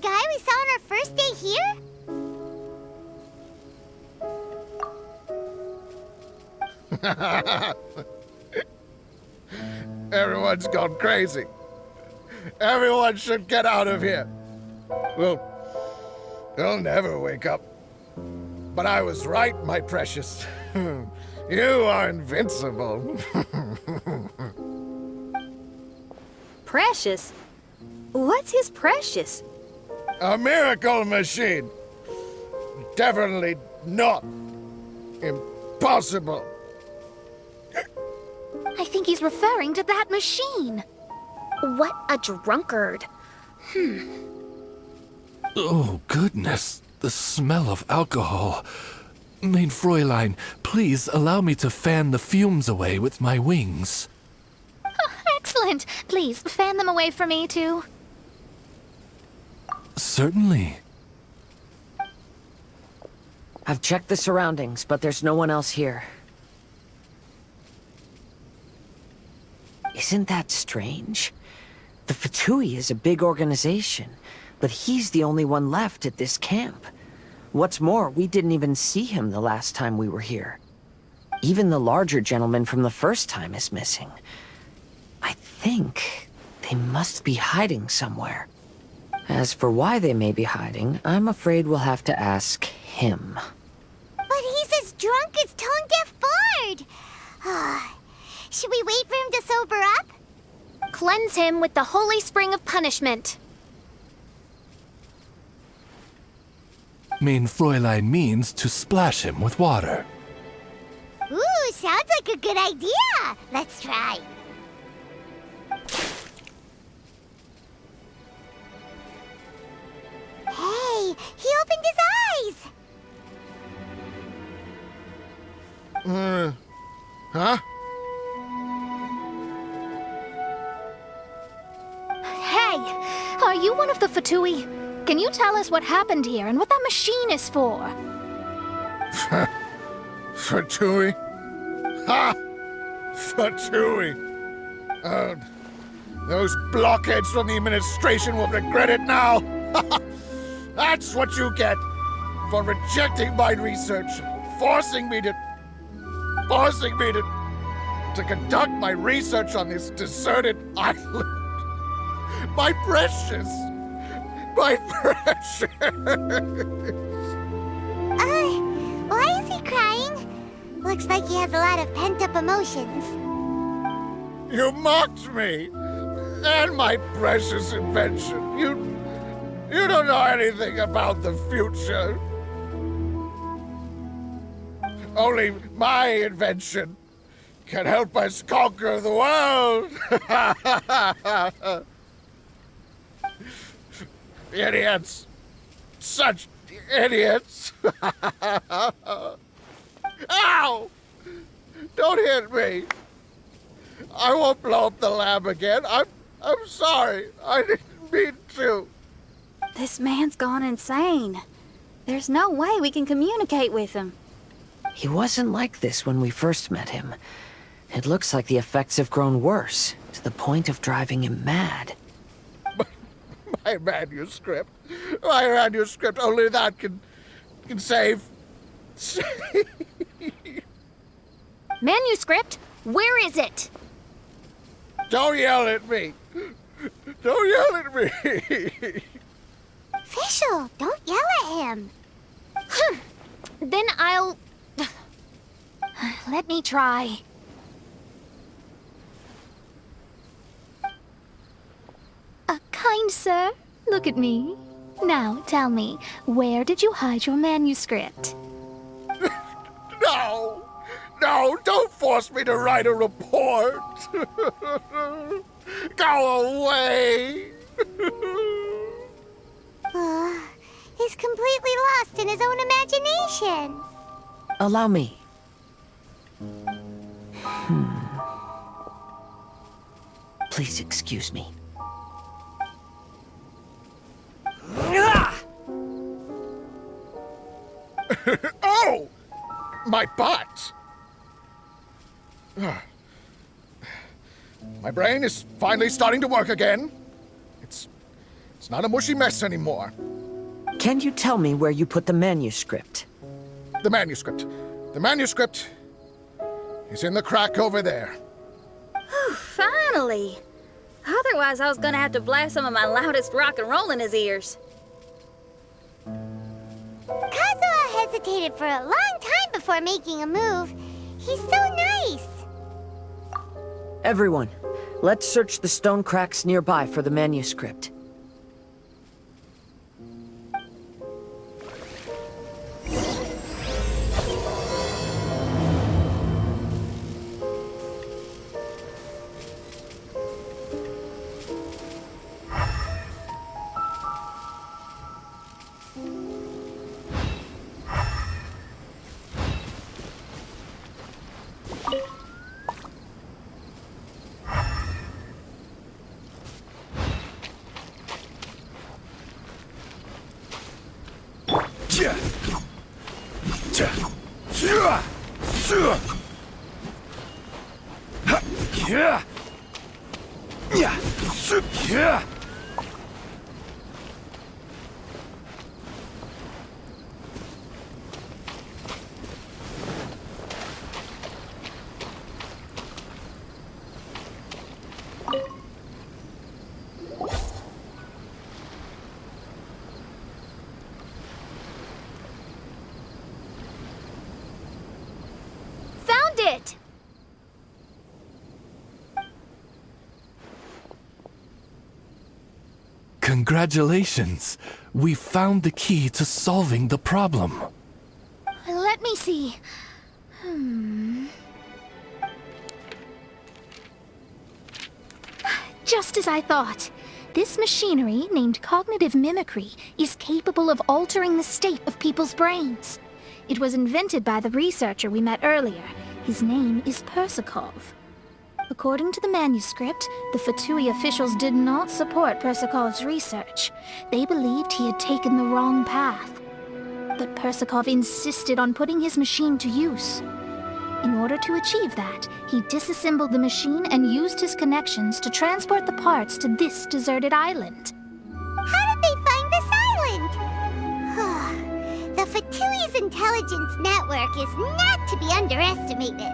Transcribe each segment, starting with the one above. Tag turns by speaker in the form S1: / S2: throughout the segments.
S1: guy we saw on our first day here?
S2: Everyone's gone crazy. Everyone should get out of here. We'll never wake up. But I was right, my precious. You are invincible.
S3: Precious? What's his precious?
S2: A miracle machine. Definitely not impossible.
S3: I think he's referring to that machine. What a drunkard.
S4: Oh, goodness. The smell of alcohol. Mein Fräulein, please allow me to fan the fumes away with my wings.
S3: Excellent. Please, fan them away from me, too.
S4: Certainly.
S5: I've checked the surroundings, but there's no one else here. Isn't that strange? The Fatui is a big organization, but he's the only one left at this camp. What's more, we didn't even see him the last time we were here. Even the larger gentleman from the first time is missing. I think they must be hiding somewhere. As for why they may be hiding, I'm afraid we'll have to ask him.
S1: But he's as drunk as tone-deaf Bard. Should we wait for him to sober up?
S3: Cleanse him with the holy spring of punishment.
S4: Mein Fräulein means to splash him with water.
S1: Ooh, sounds like a good idea. Let's try. Hey, he opened his eyes.
S2: Huh?
S3: Hey, are you one of the Fatui? Can you tell us what happened here and what that machine is for?
S2: Fatui? Ha! Fatui! Those blockheads from the administration will regret it now! That's what you get for rejecting my research, forcing me to conduct my research on this deserted island. My precious! My precious!
S1: Why is he crying? Looks like he has a lot of pent-up emotions.
S2: You mocked me! And my precious invention. You don't know anything about the future. Only my invention can help us conquer the world! Idiots! Such idiots! Ow! Don't hit me! I won't blow up the lab again. I'm sorry. I didn't mean to.
S3: This man's gone insane. There's no way we can communicate with him.
S5: He wasn't like this when we first met him. It looks like the effects have grown worse, to the point of driving him mad.
S2: My manuscript. My manuscript. Only that can save.
S3: Manuscript? Where is it?
S2: Don't yell at me. Don't yell at me.
S1: Fischl, don't yell at him.
S3: Then I'll... Let me try. Kind sir, look at me. Now, tell me, where did you hide your manuscript?
S2: No, don't force me to write a report. Go away.
S1: He's completely lost in his own imagination.
S5: Allow me. Please excuse me.
S2: Oh! My butt! My brain is finally starting to work again. It's It's not a mushy mess anymore.
S5: Can you tell me where you put the manuscript?
S2: The manuscript. The manuscript is in the crack over there.
S6: Finally! Otherwise, I was gonna have to blast some of my loudest rock and roll in his ears.
S1: Kazuha hesitated for a long time before making a move. He's so nice.
S5: Everyone, let's search the stone cracks nearby for the manuscript.
S3: Found it!
S4: Congratulations! We found the key to solving the problem.
S3: Let me see. Just as I thought. This machinery, named cognitive mimicry, is capable of altering the state of people's brains. It was invented by the researcher we met earlier. His name is Persakov. According to the manuscript, the Fatui officials did not support Persakov's research. They believed he had taken the wrong path. But Persakov insisted on putting his machine to use. In order to achieve that, he disassembled the machine and used his connections to transport the parts to this deserted island.
S1: How did they find this island? The Fatui's intelligence network is not to be underestimated.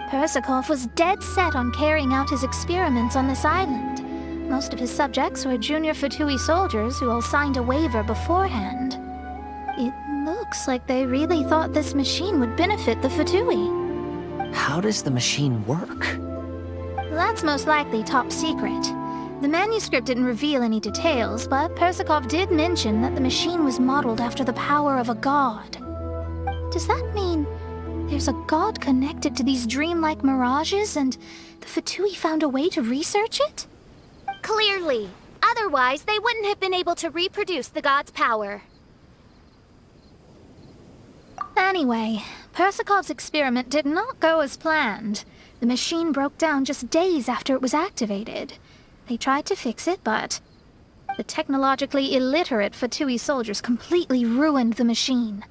S3: Persakov was dead set on carrying out his experiments on this island. Most of his subjects were junior Fatui soldiers who all signed a waiver beforehand. It looks like they really thought this machine would benefit the Fatui.
S5: How does the machine work?
S3: That's most likely top secret. The manuscript didn't reveal any details, but Persakov did mention that the machine was modeled after the power of a god. Does that mean there's a god connected to these dreamlike mirages, and the Fatui found a way to research it?
S6: Clearly. Otherwise, they wouldn't have been able to reproduce the god's power.
S3: Anyway, Persakov's experiment did not go as planned. The machine broke down just days after it was activated. They tried to fix it, but the technologically illiterate Fatui soldiers completely ruined the machine.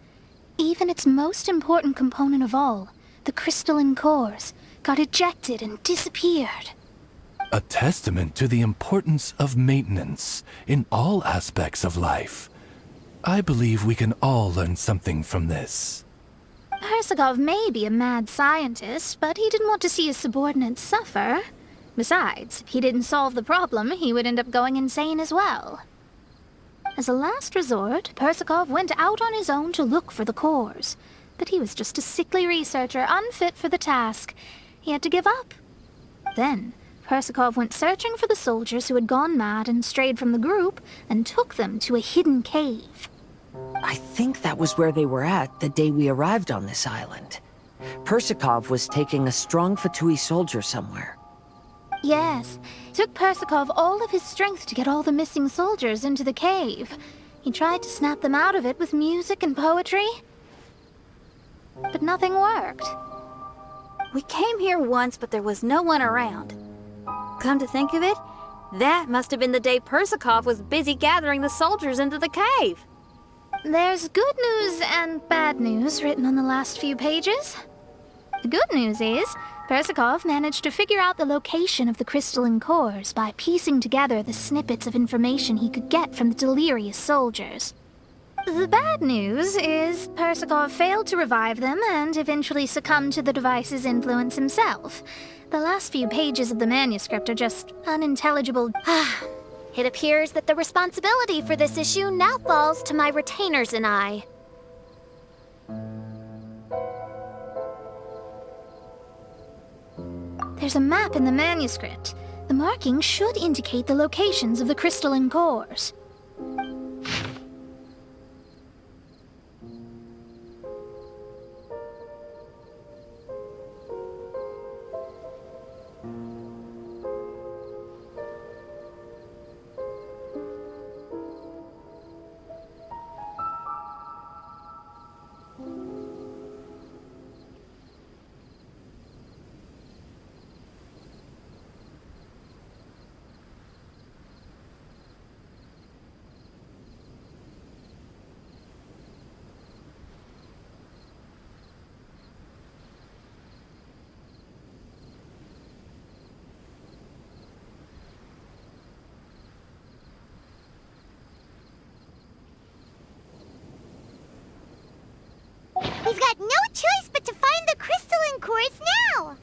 S3: Even its most important component of all, the crystalline cores, got ejected and disappeared.
S4: A testament to the importance of maintenance in all aspects of life. I believe we can all learn something from this.
S3: Persakov may be a mad scientist, but he didn't want to see his subordinates suffer. Besides, if he didn't solve the problem, he would end up going insane as well. As a last resort, Persakov went out on his own to look for the cores. But he was just a sickly researcher, unfit for the task. He had to give up. Then, Persakov went searching for the soldiers who had gone mad and strayed from the group, and took them to a hidden cave.
S5: I think that was where they were at the day we arrived on this island. Persakov was taking a strong Fatui soldier somewhere.
S3: Yes, it took Persakov all of his strength to get all the missing soldiers into the cave. He tried to snap them out of it with music and poetry, but nothing worked.
S6: We came here once, but there was no one around. Come to think of it, that must have been the day Persakov was busy gathering the soldiers into the cave.
S3: There's good news and bad news written on the last few pages. The good news is, Persakov managed to figure out the location of the crystalline cores by piecing together the snippets of information he could get from the delirious soldiers. The bad news is Persakov failed to revive them and eventually succumbed to the device's influence himself. The last few pages of the manuscript are just unintelligible.
S1: It appears that the responsibility for this issue now falls to my retainers and I.
S3: There's a map in the manuscript. The markings should indicate the locations of the crystalline cores.
S1: We've got no choice but to find the crystalline cores now!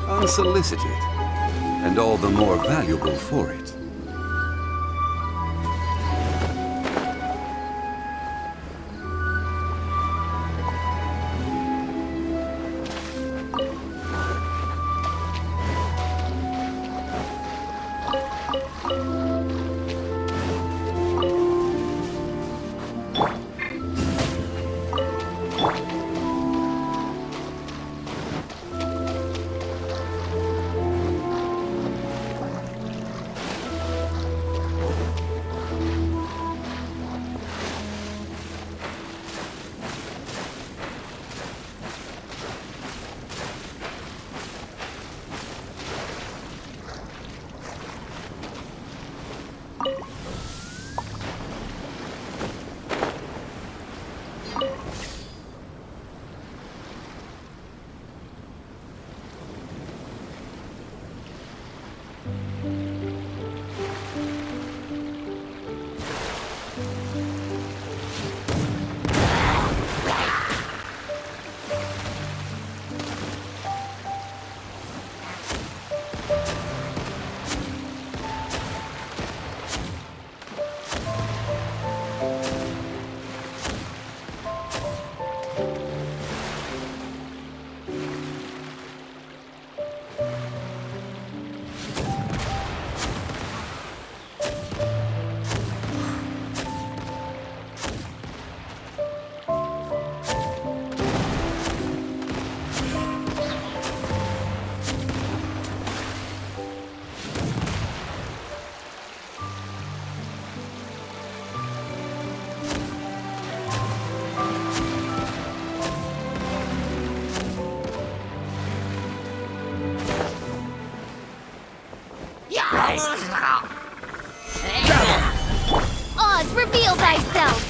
S7: Unsolicited, and all the more valuable for it.
S1: Oz, reveal thyself!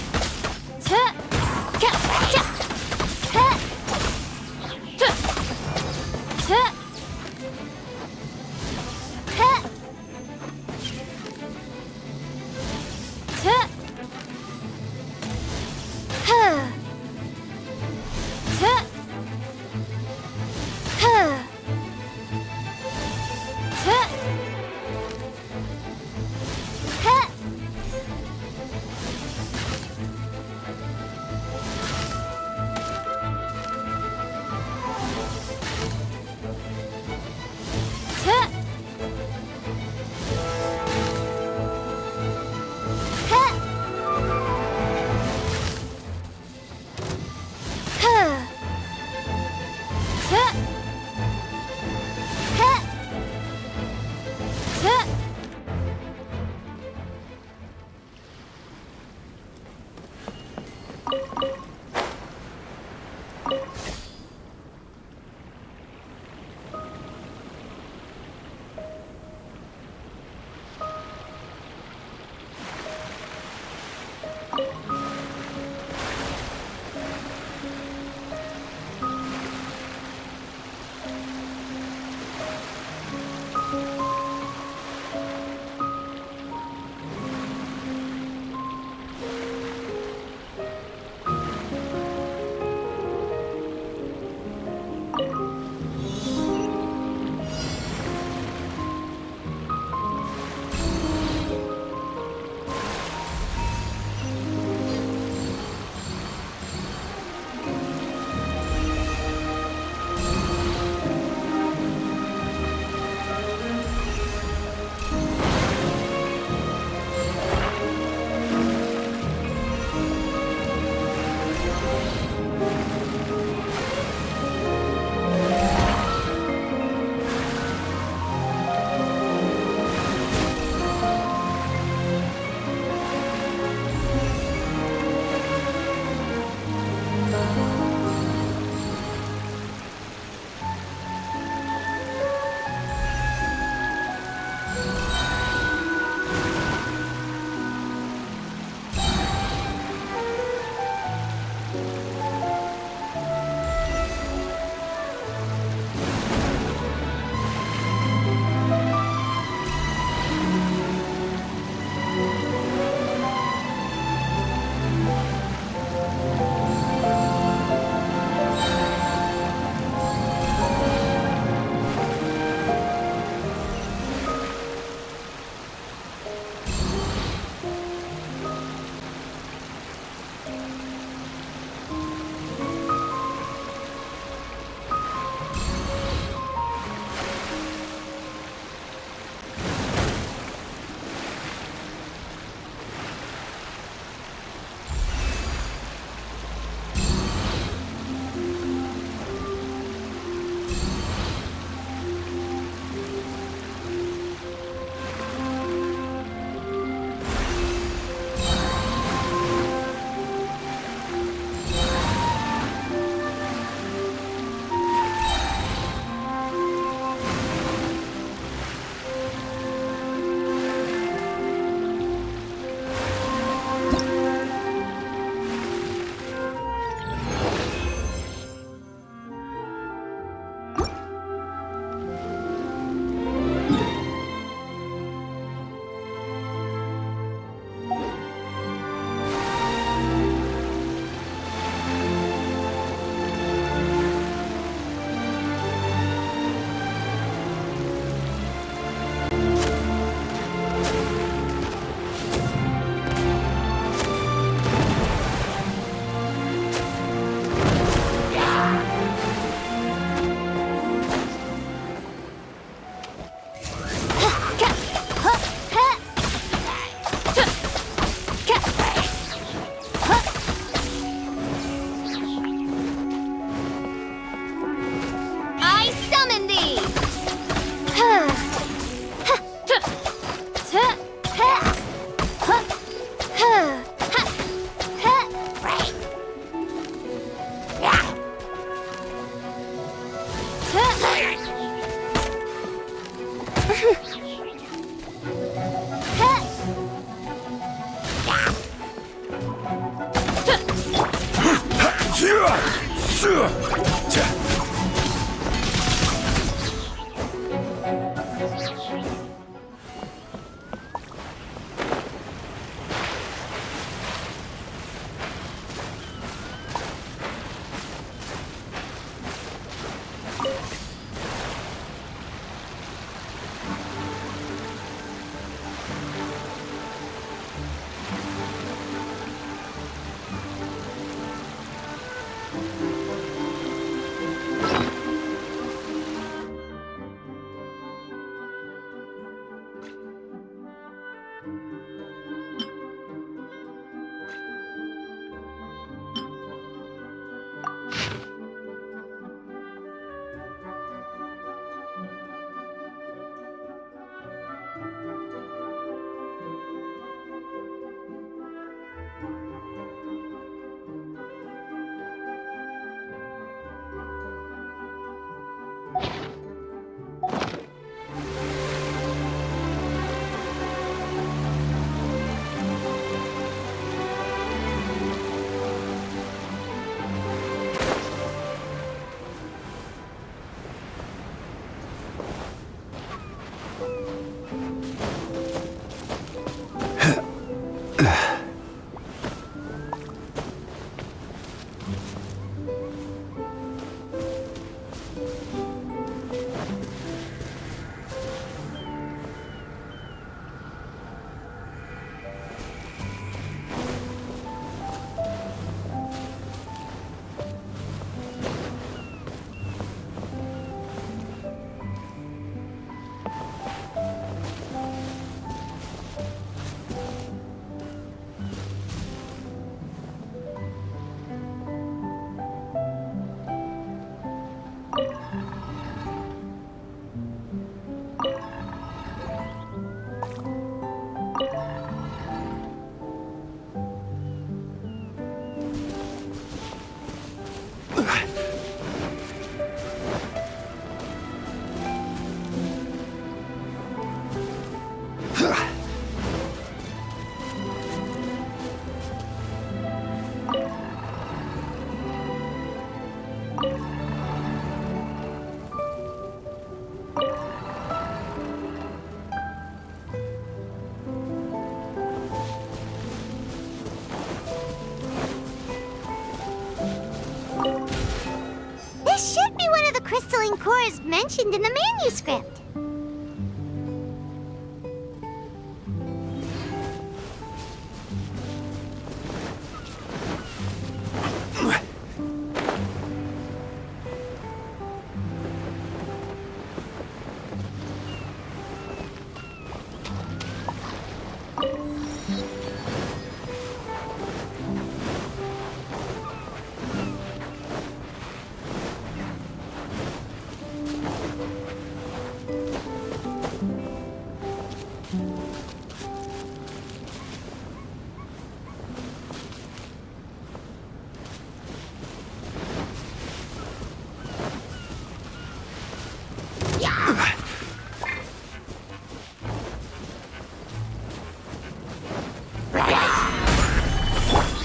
S1: This should be one of the crystalline cores mentioned in the manuscript.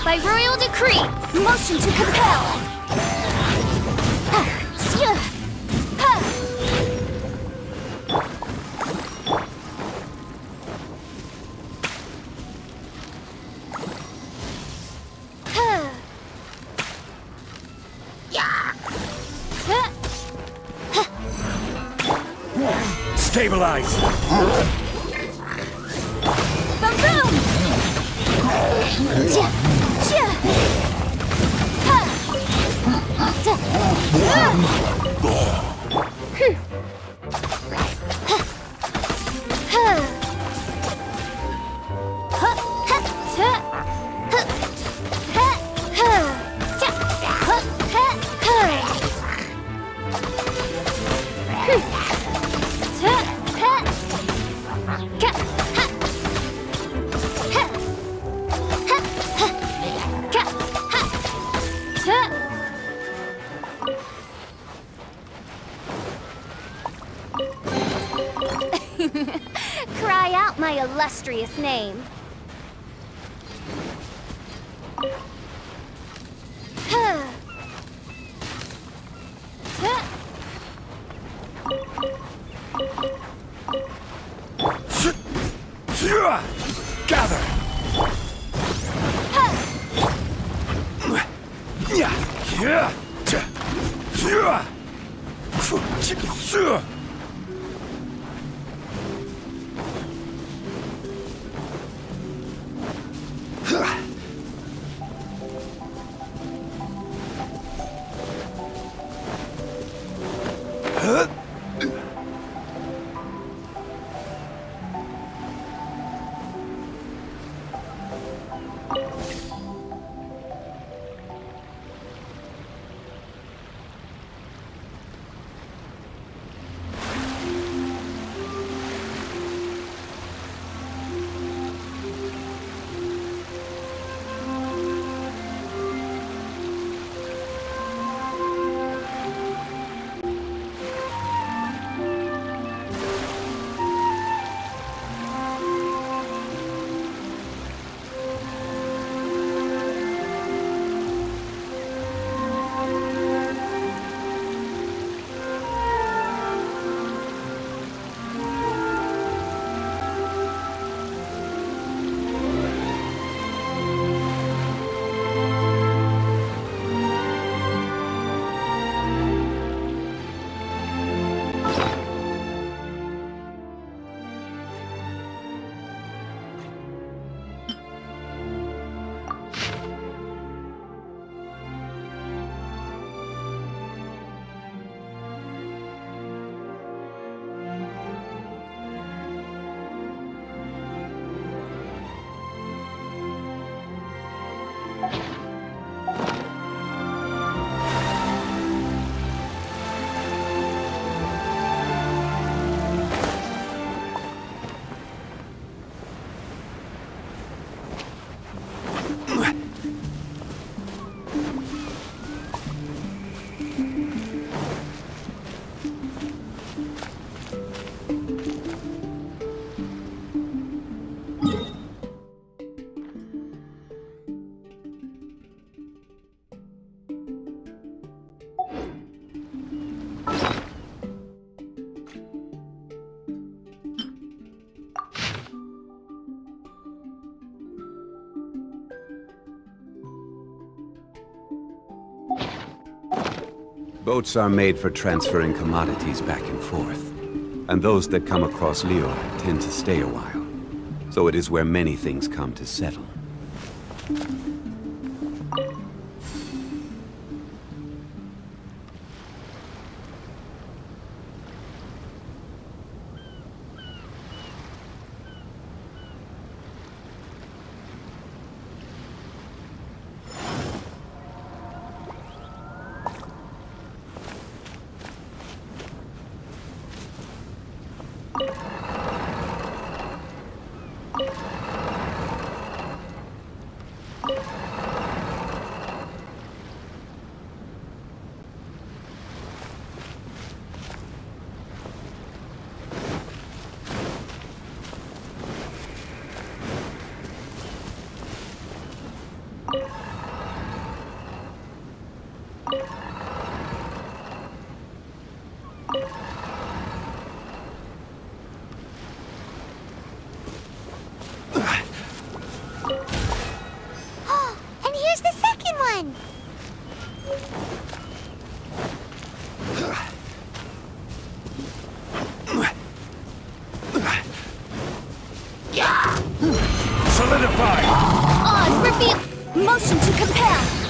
S3: By royal decree, motion to compel.
S8: Stabilize!
S3: Boom! Cry out my illustrious name.
S7: Boats are made for transferring commodities back and forth. And those that come across Lior tend to stay a while. So it is where many things come to settle.
S1: And here's the second one!
S8: Solidify!
S3: Oz, reveal! Motion to compel!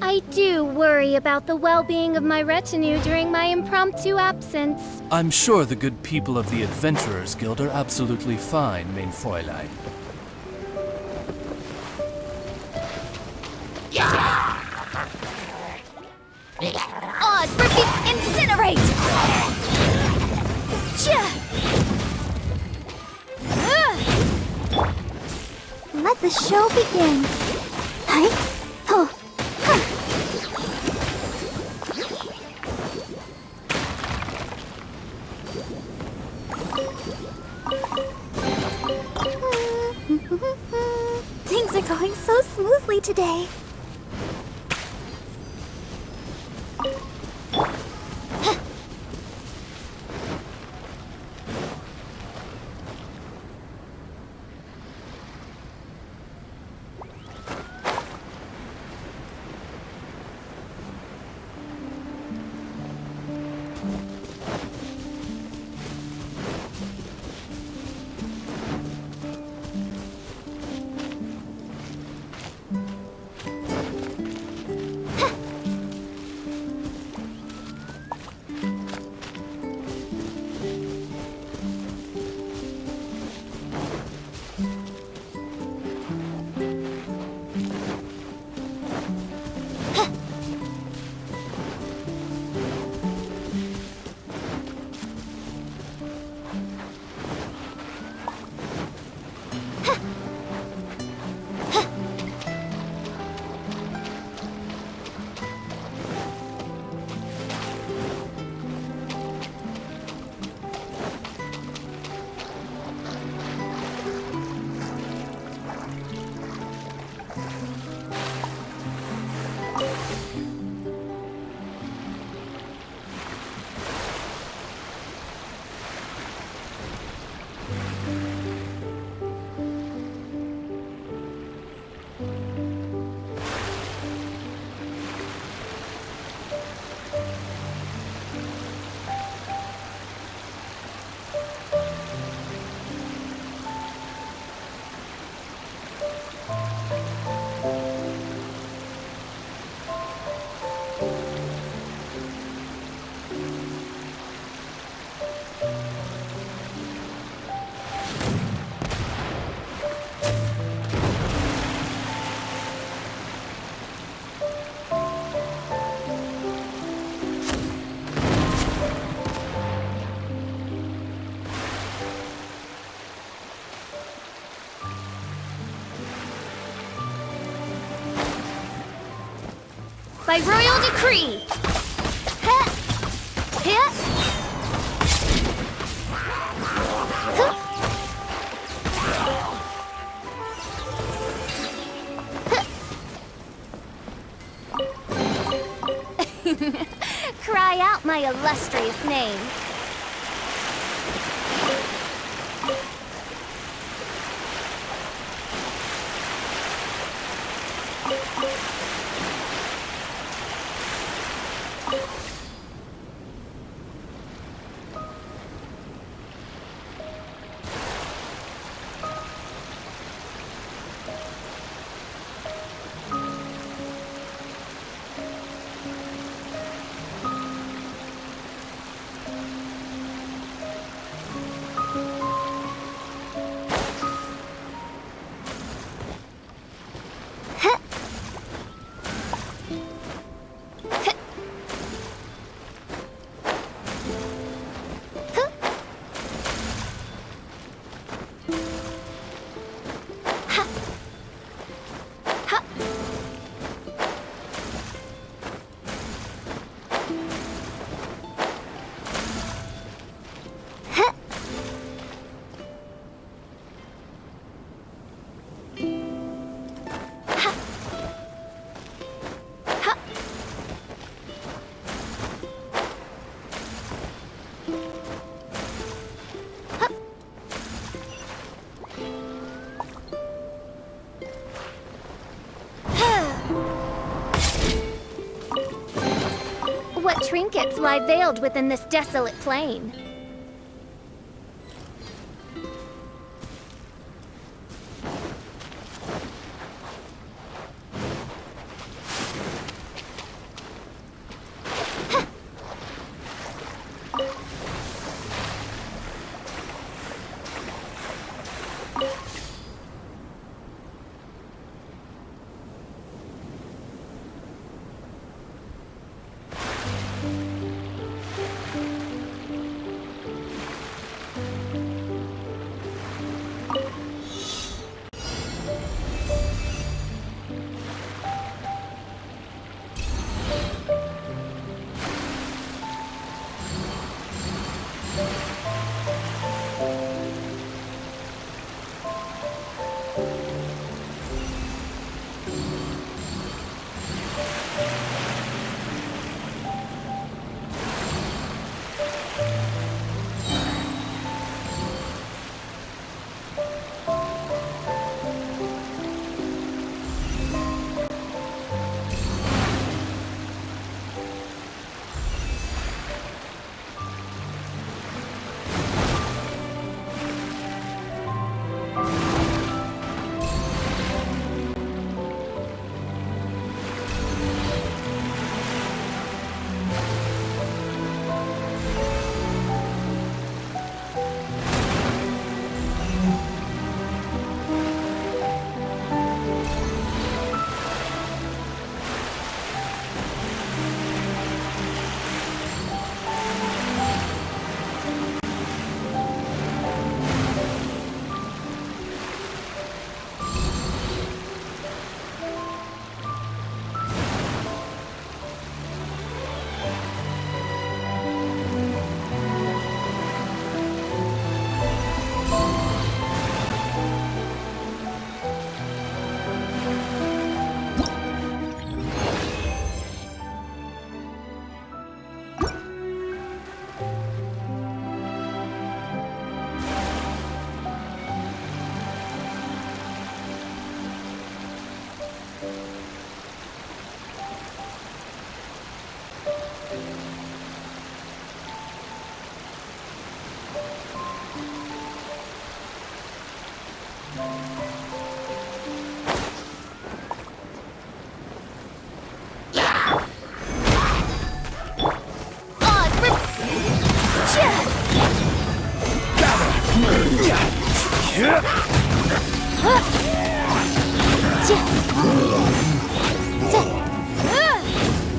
S3: I do worry about the well-being of my retinue during my impromptu absence.
S4: I'm sure the good people of the Adventurers Guild are absolutely fine, mein Fräulein.
S6: Oz, incinerate!
S1: Let the show begin. Hi. Oh. Things are going so smoothly today.
S3: By royal decree!
S1: Cry out my illustrious name.
S3: What trinkets lie veiled within this desolate plain?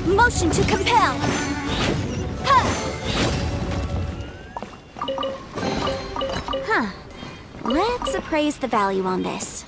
S1: Motion to compel. Huh. Let's appraise the value on this.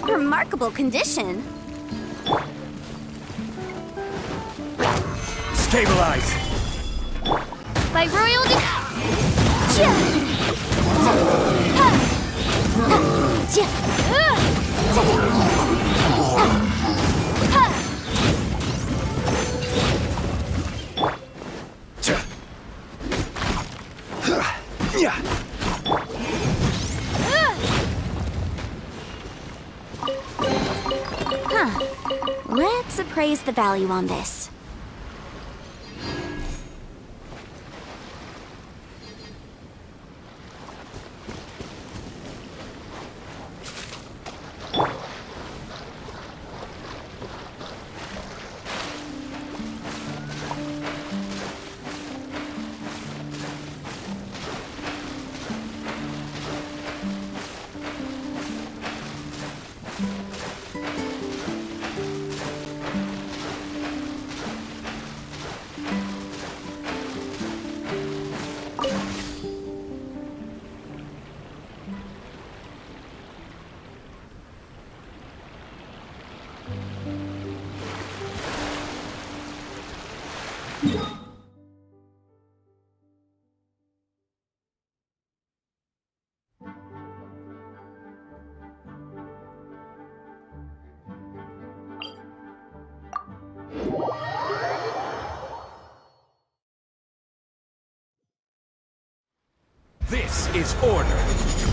S1: Remarkable condition.
S8: Stabilize!
S6: By royal
S1: Let's appraise the value on this.
S8: This is order.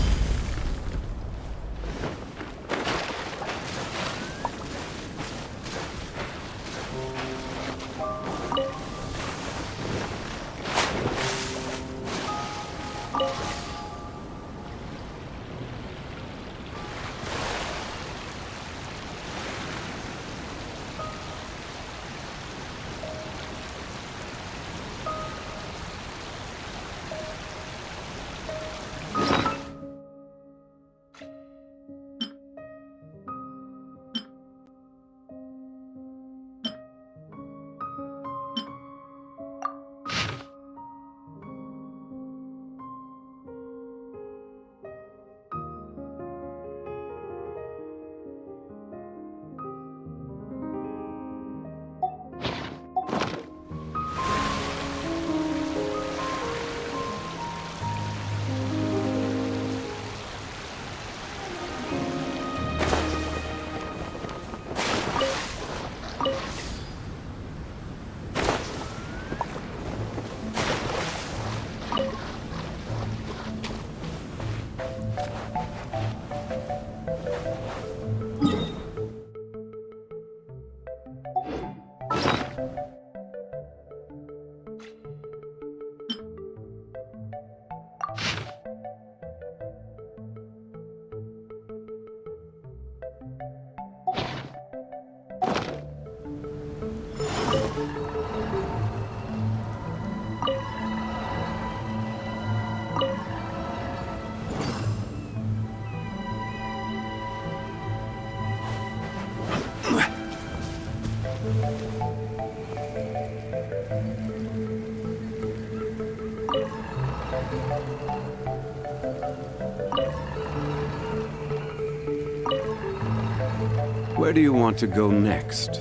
S7: Where do you want to go next?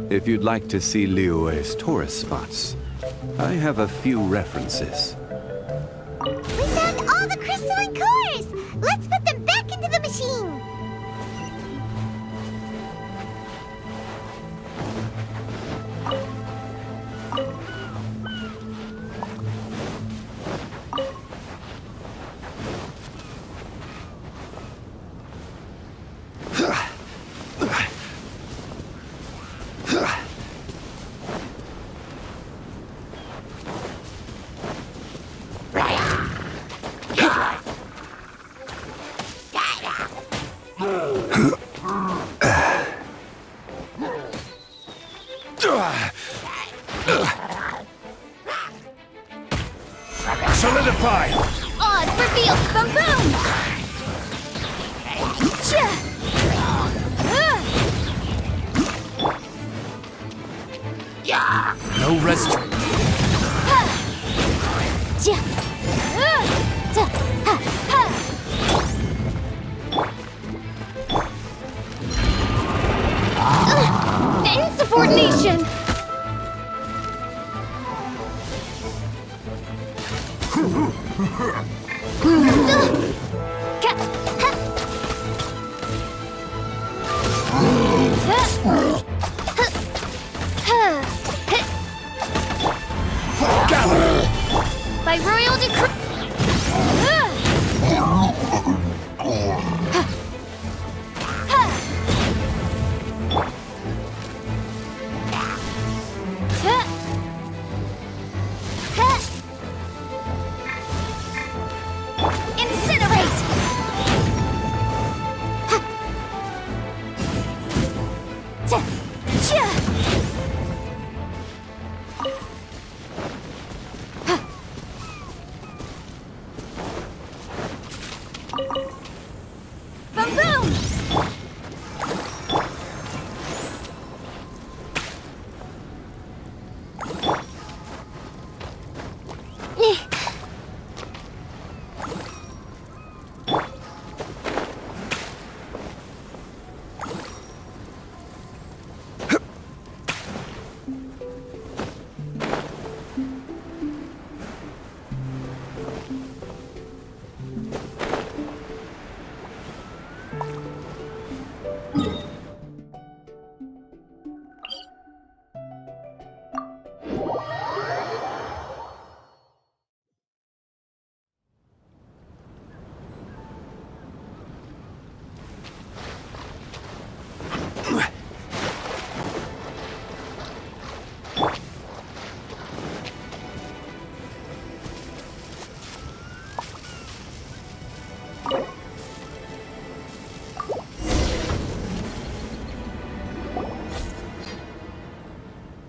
S7: If you'd like to see Liyue's tourist spots, I have a few references.
S1: We found all the crystalline cores! Let's put them back into the machine!
S8: Solidify!
S3: Oz, reveal! Boom, boom!
S4: No rest.
S3: Insubordination! By royal decree. Incinerate! Boom, boom!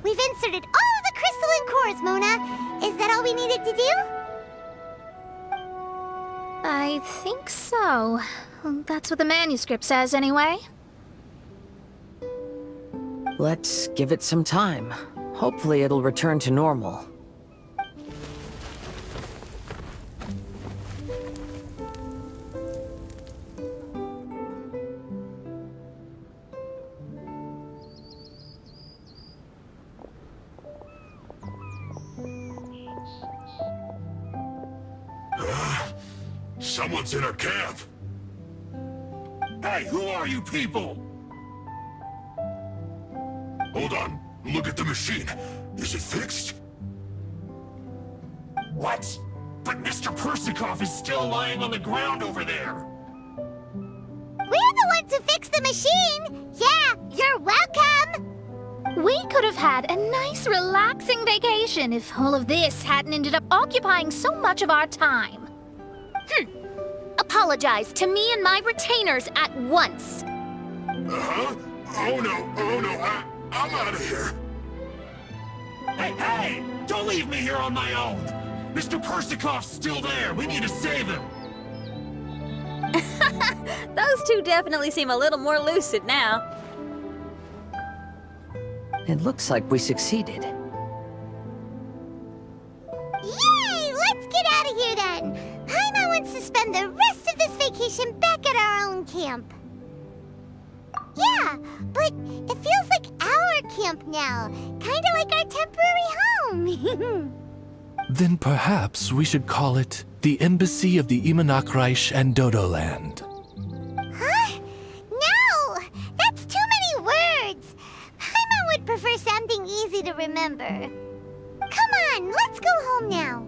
S1: We've inserted all of the crystalline cores, Mona. Is that all we needed to do?
S3: I think so. That's what the manuscript says, anyway.
S5: Let's give it some time. Hopefully it'll return to normal.
S9: Someone's in our camp. Hey, who are you people? Hold on. Look at the machine. Is it fixed? What? But Mr. Persikov is still lying on the ground over there.
S1: We're the ones who fixed the machine! Yeah, you're welcome!
S3: We could have had a nice, relaxing vacation if all of this hadn't ended up occupying so much of our time. Apologize to me and my retainers at once.
S9: Uh-huh? Oh no, I'm out of here. Hey, don't leave me here on my own. Mr. Persikov's still there. We need to save him.
S6: Those two definitely seem a little more lucid now.
S5: It looks like we succeeded.
S1: Yay! Let's get out of here then! Paimon wants to spend the rest of this vacation back at our own camp. Yeah, but it feels like our camp now. Kinda like our temporary home.
S4: Then perhaps we should call it the Embassy of the Imanakreich and Dodoland.
S1: Huh? No! That's too many words! Paimon would prefer something easy to remember. Come on, let's go home now.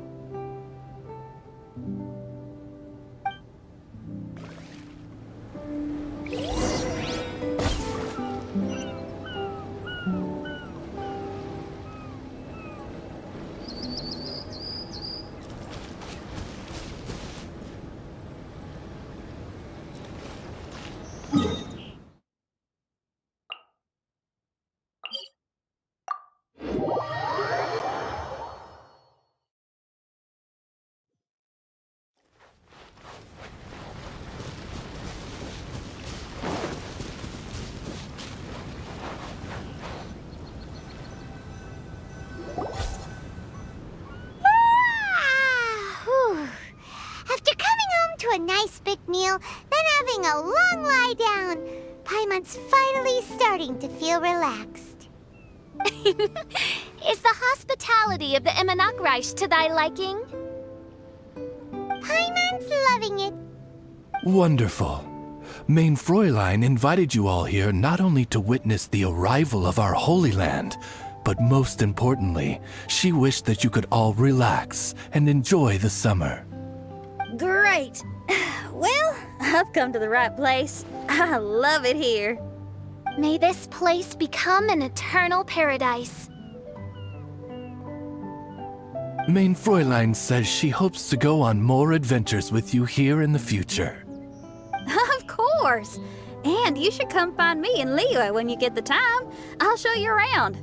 S1: Whew. After coming home to a nice big meal, then having a long lie down, Paimon's finally starting to feel relaxed.
S3: Is the hospitality of the Imanakreich to thy liking?
S1: Paimon's loving it.
S4: Wonderful. Main Fräulein invited you all here not only to witness the arrival of our Holy Land, but most importantly, she wished that you could all relax and enjoy the summer.
S6: Great. Well, I've come to the right place. I love it here.
S3: May this place become an eternal paradise.
S4: Main Fräulein says she hopes to go on more adventures with you here in the future.
S6: Of course. And you should come find me in Liyue when you get the time. I'll show you around.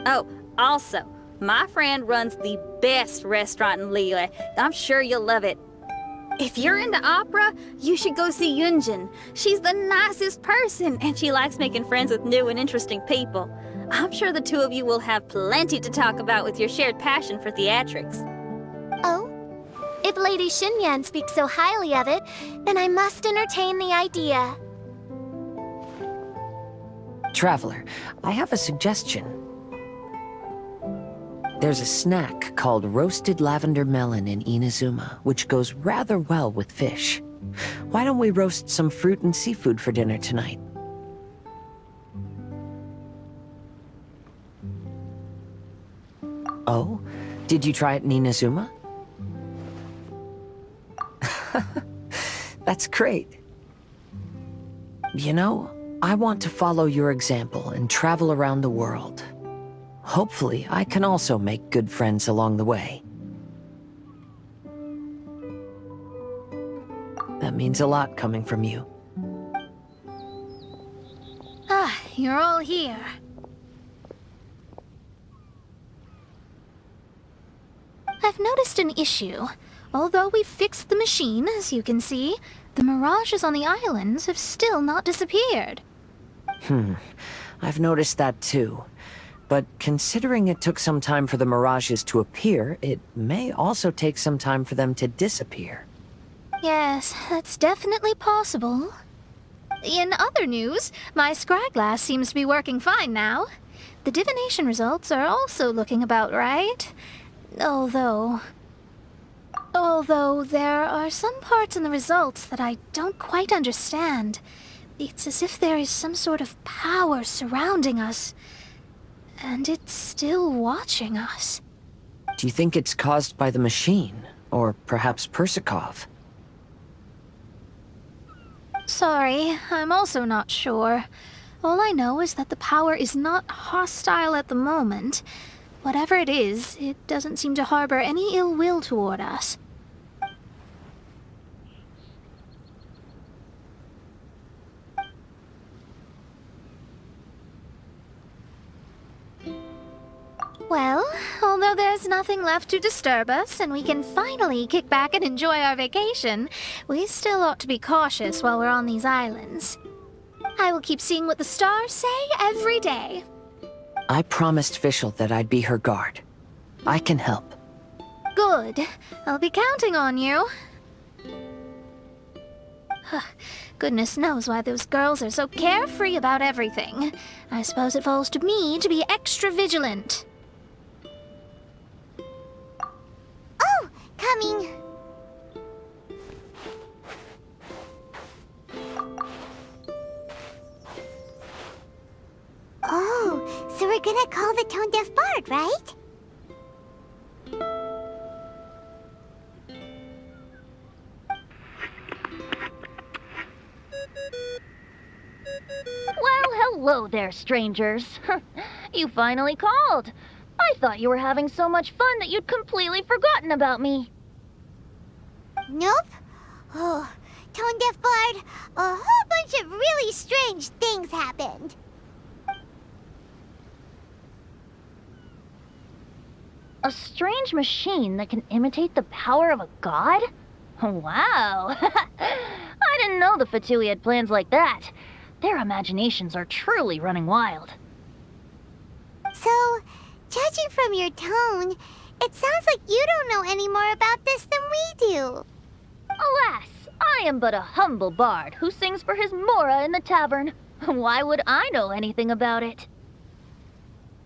S6: Oh, also, my friend runs the best restaurant in Liyue. I'm sure you'll love it. If you're into opera, you should go see Yunjin. She's the nicest person, and she likes making friends with new and interesting people. I'm sure the two of you will have plenty to talk about with your shared passion for theatrics.
S3: Oh? If Lady Xinyan speaks so highly of it, then I must entertain the idea.
S5: Traveler, I have a suggestion. There's a snack called roasted lavender melon in Inazuma, which goes rather well with fish. Why don't we roast some fruit and seafood for dinner tonight? Oh? Did you try it in Inazuma? That's great. You know, I want to follow your example and travel around the world. Hopefully, I can also make good friends along the way. That means a lot coming from you.
S3: Ah, you're all here. I've noticed an issue. Although we've fixed the machine, as you can see, the mirages on the islands have still not disappeared.
S5: I've noticed that too. But considering it took some time for the mirages to appear, it may also take some time for them to disappear.
S3: Yes, that's definitely possible. In other news, my scryglass seems to be working fine now. The divination results are also looking about right. Although there are some parts in the results that I don't quite understand. It's as if there is some sort of power surrounding us. And it's still watching us.
S5: Do you think it's caused by the machine? Or perhaps Persikov?
S3: Sorry, I'm also not sure. All I know is that the power is not hostile at the moment. Whatever it is, it doesn't seem to harbor any ill will toward us. Well, although there's nothing left to disturb us and we can finally kick back and enjoy our vacation, we still ought to be cautious while we're on these islands. I will keep seeing what the stars say every day.
S5: I promised Fischl that I'd be her guard. I can help.
S3: Good. I'll be counting on you. Goodness knows why those girls are so carefree about everything. I suppose it falls to me to be extra vigilant.
S1: Oh, coming. Oh, so we're gonna call the tone-deaf bard, right?
S10: Well, hello there, strangers. You finally called. I thought you were having so much fun that you'd completely forgotten about me.
S1: Nope. Oh, tone-deaf bard, a whole bunch of really strange things happened.
S10: A strange machine that can imitate the power of a god? Wow. I didn't know the Fatui had plans like that. Their imaginations are truly running wild.
S1: So, judging from your tone, it sounds like you don't know any more about this than we do.
S10: Alas, I am but a humble bard who sings for his Mora in the tavern. Why would I know anything about it?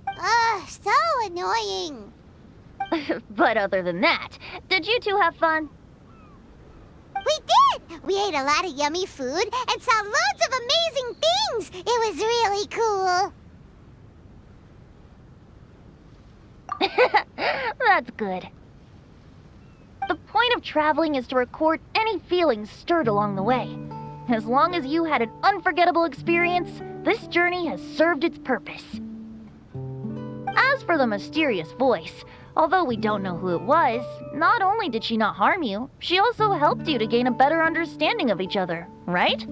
S1: Ugh, so annoying.
S10: But other than that, did you two have fun?
S1: We did! We ate a lot of yummy food and saw loads of amazing things! It was really cool!
S10: That's good. The point of traveling is to record any feelings stirred along the way. As long as you had an unforgettable experience, this journey has served its purpose. As for the mysterious voice, although we don't know who it was, not only did she not harm you, she also helped you to gain a better understanding of each other, right?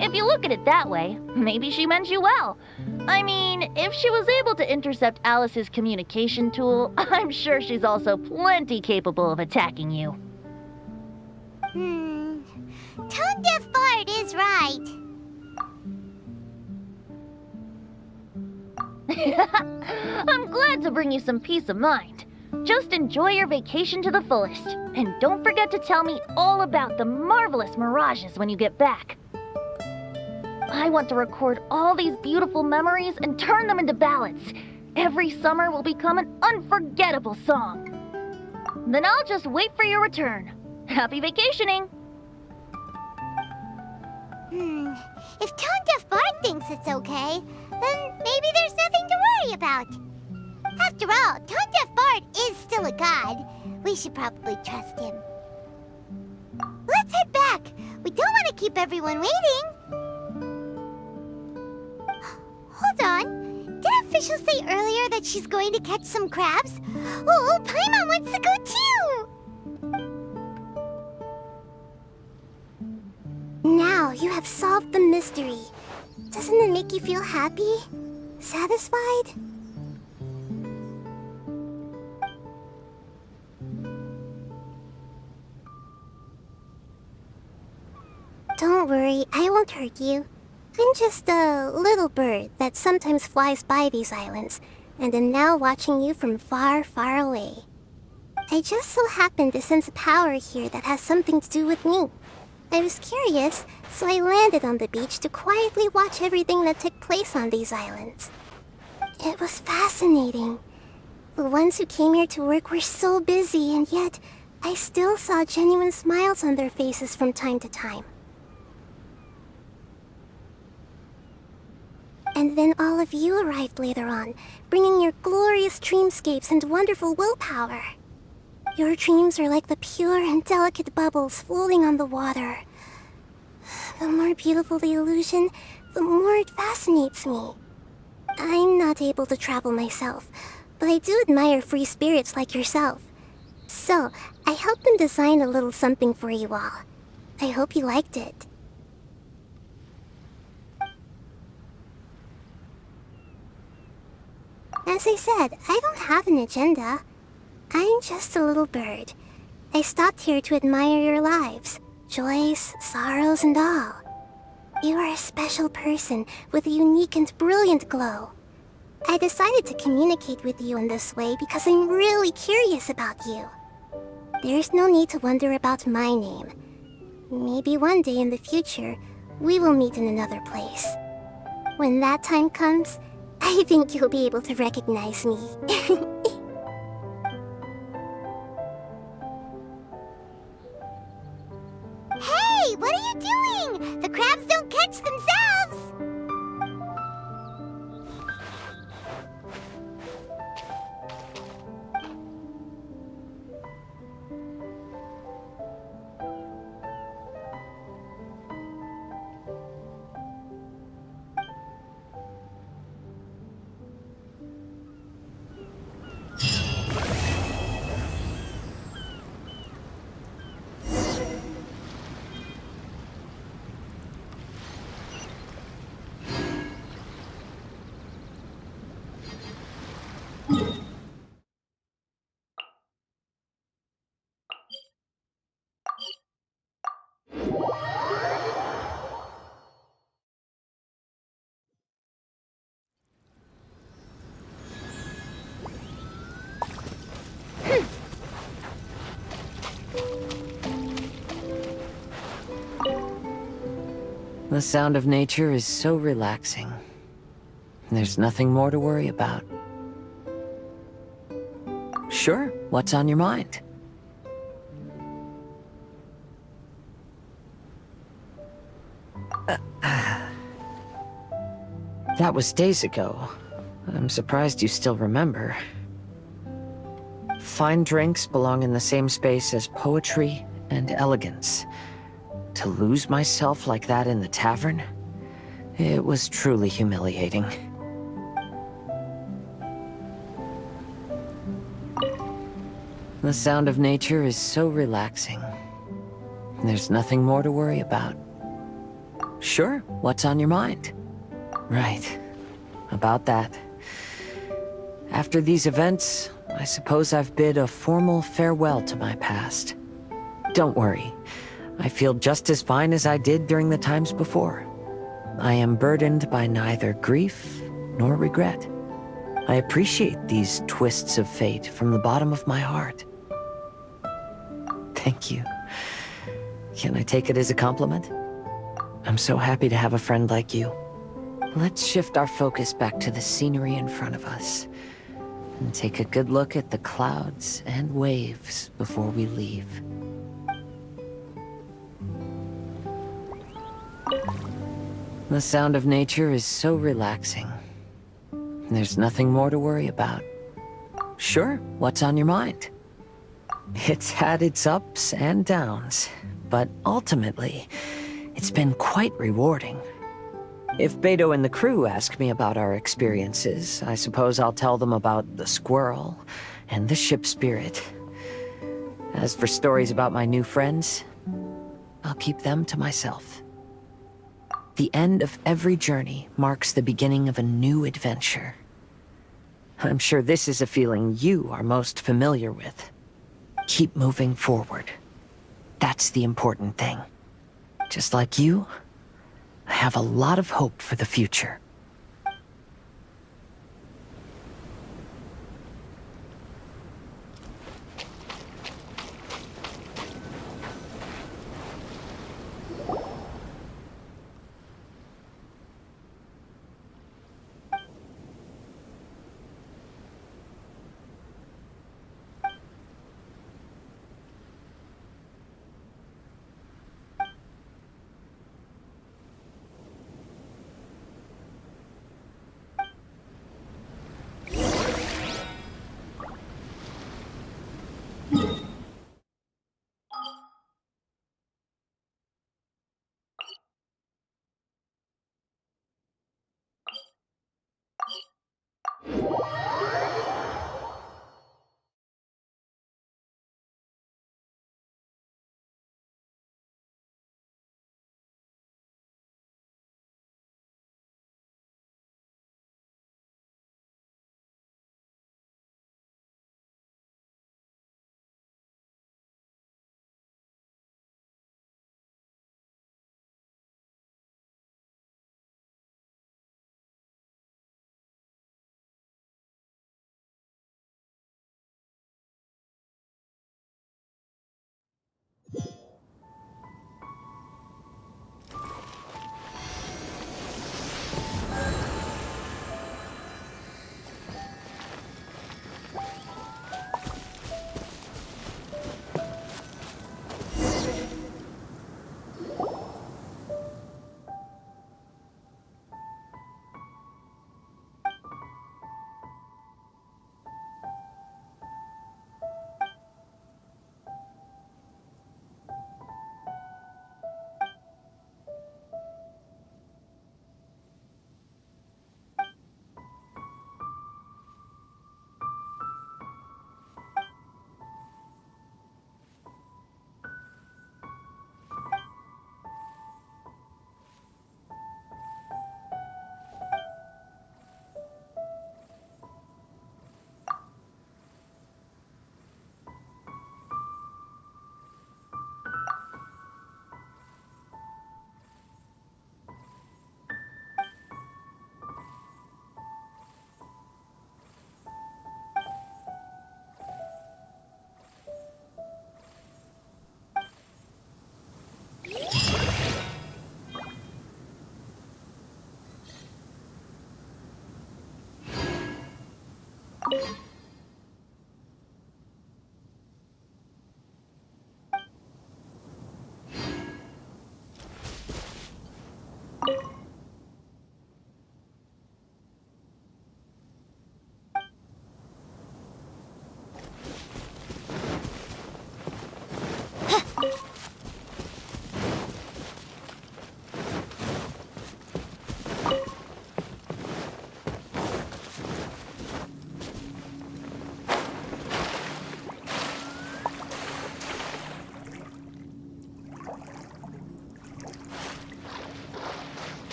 S10: If you look at it that way, maybe she meant you well. I mean, if she was able to intercept Alice's communication tool, I'm sure she's also plenty capable of attacking you.
S1: Tone-deaf bard is right.
S10: I'm glad to bring you some peace of mind. Just enjoy your vacation to the fullest, and don't forget to tell me all about the marvelous mirages when you get back. I want to record all these beautiful memories and turn them into ballads. Every summer will become an unforgettable song. Then I'll just wait for your return. Happy vacationing!
S1: If Tone-deaf bard thinks it's okay, then maybe there's nothing to worry about. After all, Tone-deaf bard is still a god. We should probably trust him. Let's head back. We don't want to keep everyone waiting. Hold on. Did officials say earlier that she's going to catch some crabs? Oh, Paimon wants to go too! Now you have solved the mystery. Doesn't it make you feel happy? Satisfied? Don't worry, I won't hurt you. I'm just a little bird that sometimes flies by these islands, and am now watching you from far, far away. I just so happen to sense a power here that has something to do with me. I was curious, so I landed on the beach to quietly watch everything that took place on these islands. It was fascinating. The ones who came here to work were so busy, and yet I still saw genuine smiles on their faces from time to time. And then all of you arrived later on, bringing your glorious dreamscapes and wonderful willpower. Your dreams are like the pure and delicate bubbles floating on the water. The more beautiful the illusion, the more it fascinates me. I'm not able to travel myself, but I do admire free spirits like yourself. So, I helped them design a little something for you all. I hope you liked it. As I said, I don't have an agenda. I'm just a little bird. I stopped here to admire your lives, joys, sorrows, and all. You are a special person with a unique and brilliant glow. I decided to communicate with you in this way because I'm really curious about you. There's no need to wonder about my name. Maybe one day in the future, we will meet in another place. When that time comes, I think you'll be able to recognize me. Hey, what are you doing? The crabs don't catch themselves!
S5: The sound of nature is so relaxing. There's nothing more to worry about. Sure, what's on your mind? That was days ago. I'm surprised you still remember. Fine drinks belong in the same space as poetry and elegance. To lose myself like that in the tavern? It was truly humiliating. The sound of nature is so relaxing. There's nothing more to worry about. Sure, what's on your mind? Right, about that. After these events, I suppose I've bid a formal farewell to my past. Don't worry, I feel just as fine as I did during the times before. I am burdened by neither grief nor regret. I appreciate these twists of fate from the bottom of my heart. Thank you. Can I take it as a compliment? I'm so happy to have a friend like you. Let's shift our focus back to the scenery in front of us and take a good look at the clouds and waves before we leave. The sound of nature is so relaxing. There's nothing more to worry about. Sure, what's on your mind? It's had its ups and downs, but ultimately, it's been quite rewarding. If Beto and the crew ask me about our experiences, I suppose I'll tell them about the squirrel and the ship spirit. As for stories about my new friends, I'll keep them to myself. The end of every journey marks the beginning of a new adventure. I'm sure this is a feeling you are most familiar with. Keep moving forward. That's the important thing. Just like you, I have a lot of hope for the future.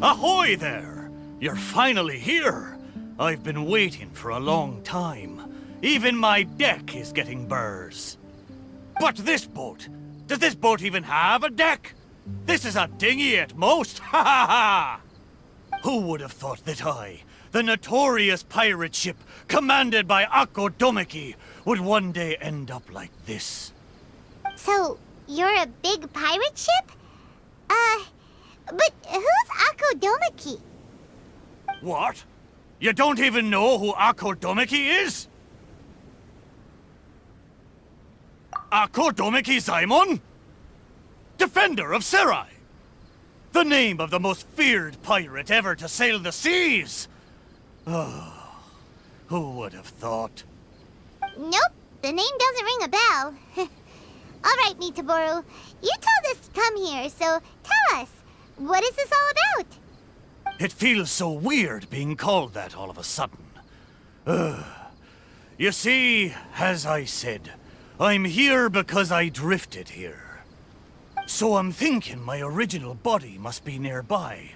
S8: Ahoy there! You're finally here! I've been waiting for a long time. Even my deck is getting burrs. But this boat, does this boat even have a deck? This is a dinghy at most, ha ha ha! Who would have thought that I, the notorious pirate ship commanded by Akko Domeki, would one day end up like this?
S1: So, you're a big pirate ship? But who's Akko Domeki?
S8: What? You don't even know who Akko Domeki is? Akko Domeki Simon? Defender of Serai! The name of the most feared pirate ever to sail the seas! Oh, who would have thought?
S1: Nope, the name doesn't ring a bell. All right, Mitaboru, you told us to come here, so tell us, What is this all about?
S8: It feels so weird being called that all of a sudden. You see, as I said, I'm here because I drifted here. So I'm thinking my original body must be nearby.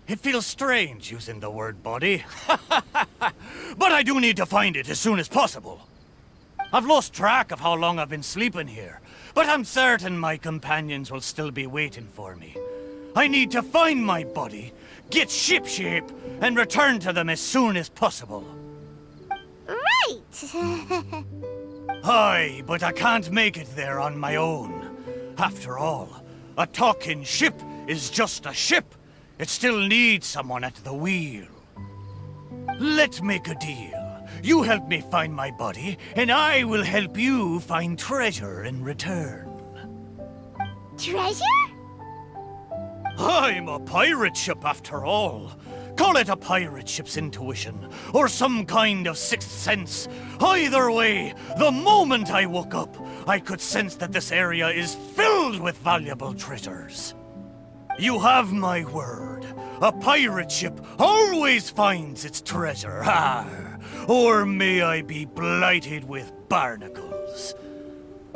S8: It feels strange using the word body, but I do need to find it as soon as possible. I've lost track of how long I've been sleeping here, but I'm certain my companions will still be waiting for me. I need to find my body, get shipshape, and return to them as soon as possible.
S1: Right!
S8: Aye, but I can't make it there on my own. After all, a talking ship is just a ship. It still needs someone at the wheel. Let's make a deal. You help me find my body, and I will help you find treasure in return.
S1: Treasure?
S8: I'm a pirate ship after all. Call it a pirate ship's intuition, or some kind of sixth sense. Either way, the moment I woke up, I could sense that this area is filled with valuable treasures. You have my word. A pirate ship always finds its treasure. Or may I be blighted with barnacles.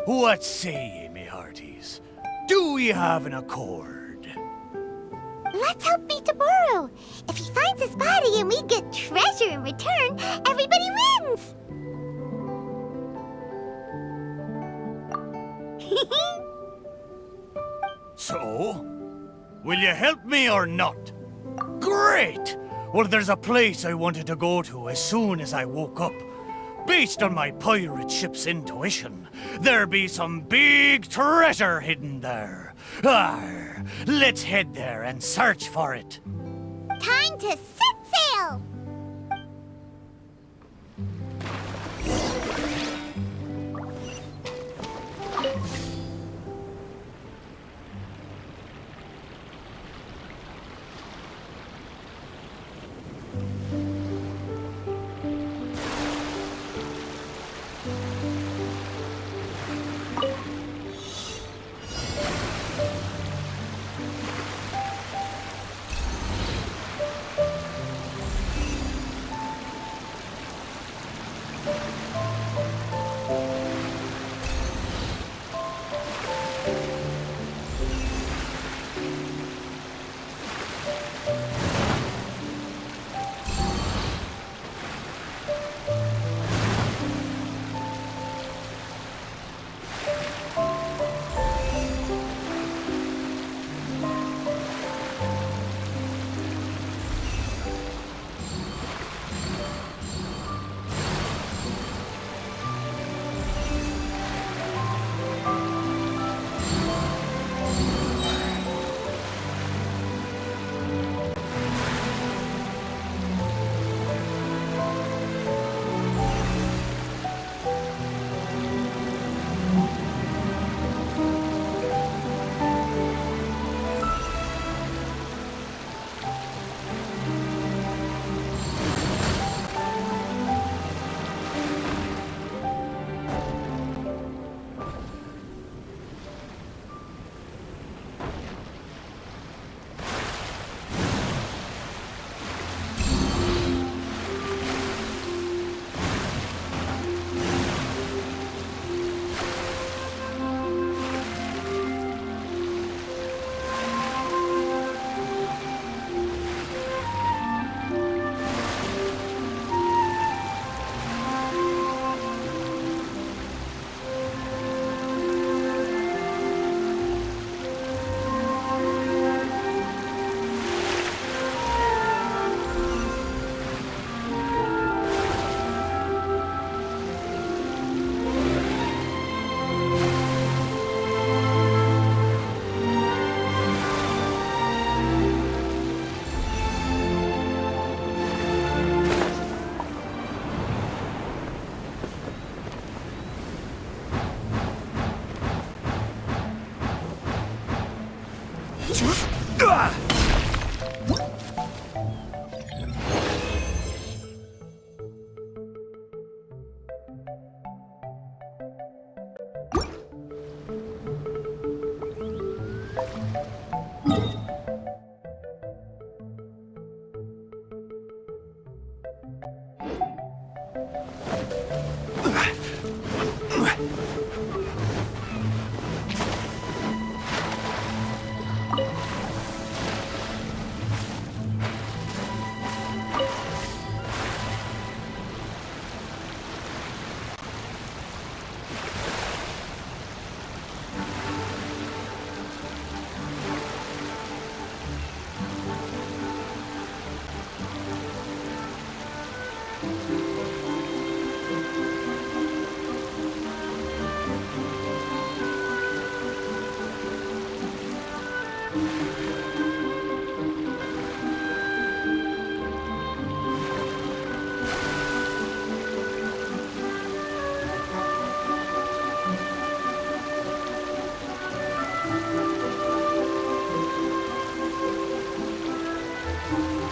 S8: What say ye, me hearties? Do we have an accord?
S1: Let's help Beataboro. If he finds his body and we get treasure in return, everybody wins!
S8: So? Will you help me or not? Great! Well, there's a place I wanted to go to as soon as I woke up. Based on my pirate ship's intuition, there be some big treasure hidden there. Let's head there and search for it.
S1: Time to set sail!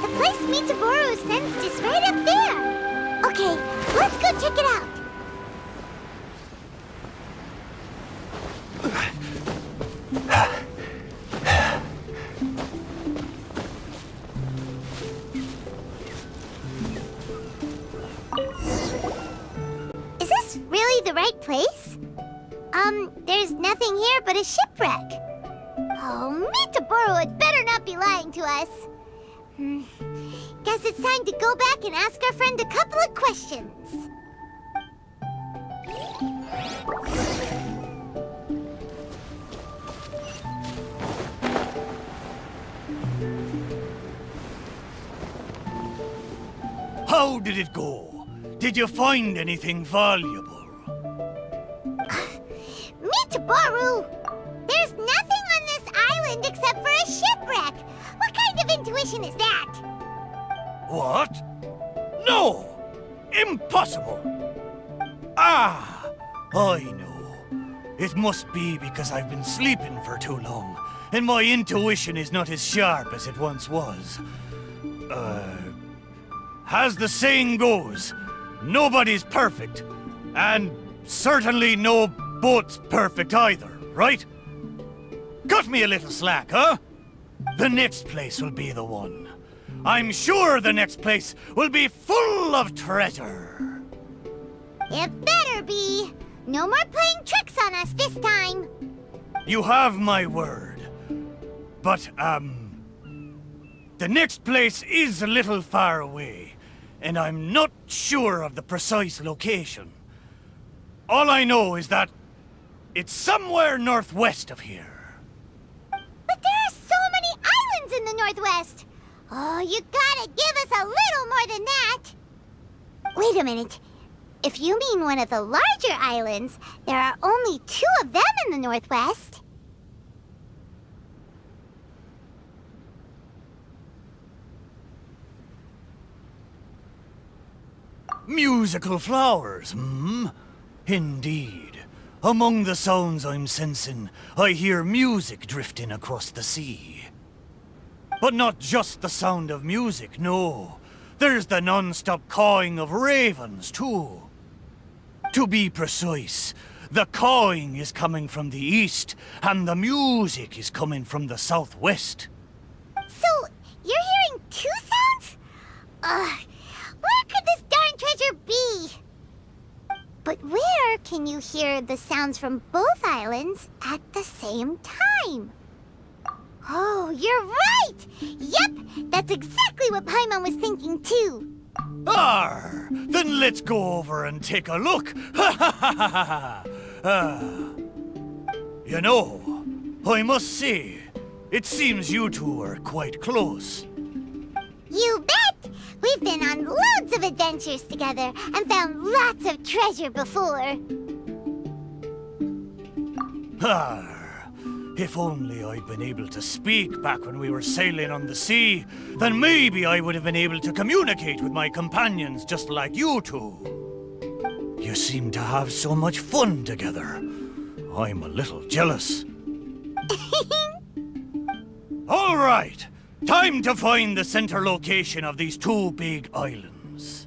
S1: The place Mitaboru sensed is right up there. Okay, let's go check it out. Is this really the right place? There's nothing here but a shipwreck. Oh, Mitaboru had better not be lying to us. Guess it's time to go back and ask our friend a couple of questions.
S8: How did it go? Did you find anything valuable?
S1: Mitaboru! There's nothing on this island except for a shipwreck! What kind of intuition is that?
S8: What? No! Impossible! Ah! I know. It must be because I've been sleeping for too long, and my intuition is not as sharp as it once was. As the saying goes, nobody's perfect, and certainly no boat's perfect either, right? Cut me a little slack, huh? The next place will be the one. I'm sure the next place will be full of treasure.
S1: It better be. No more playing tricks on us this time.
S8: You have my word. But, the next place is a little far away, and I'm not sure of the precise location. All I know is that it's somewhere northwest of here.
S1: But there are so many islands in the northwest. Oh, you gotta give us a little more than that. Wait a minute. If you mean one of the larger islands, there are only 2 of them in the northwest.
S8: Musical flowers, Indeed. Among the sounds I'm sensing, I hear music drifting across the sea. But not just the sound of music, no. There's the non-stop cawing of ravens, too. To be precise, the cawing is coming from the east, and the music is coming from the southwest.
S1: So, you're hearing 2 sounds? Where could this darn treasure be? But where can you hear the sounds from both islands at the same time? Oh, you're right! Yep, that's exactly what Paimon was thinking too.
S8: Arr! Then let's go over and take a look! Ha ha ha ha! You know, I must say, it seems you two are quite close.
S1: You bet! We've been on loads of adventures together and found lots of treasure before.
S8: If only I'd been able to speak back when we were sailing on the sea, then maybe I would have been able to communicate with my companions just like you two. You seem to have so much fun together. I'm a little jealous. All right, time to find the center location of these 2 big islands.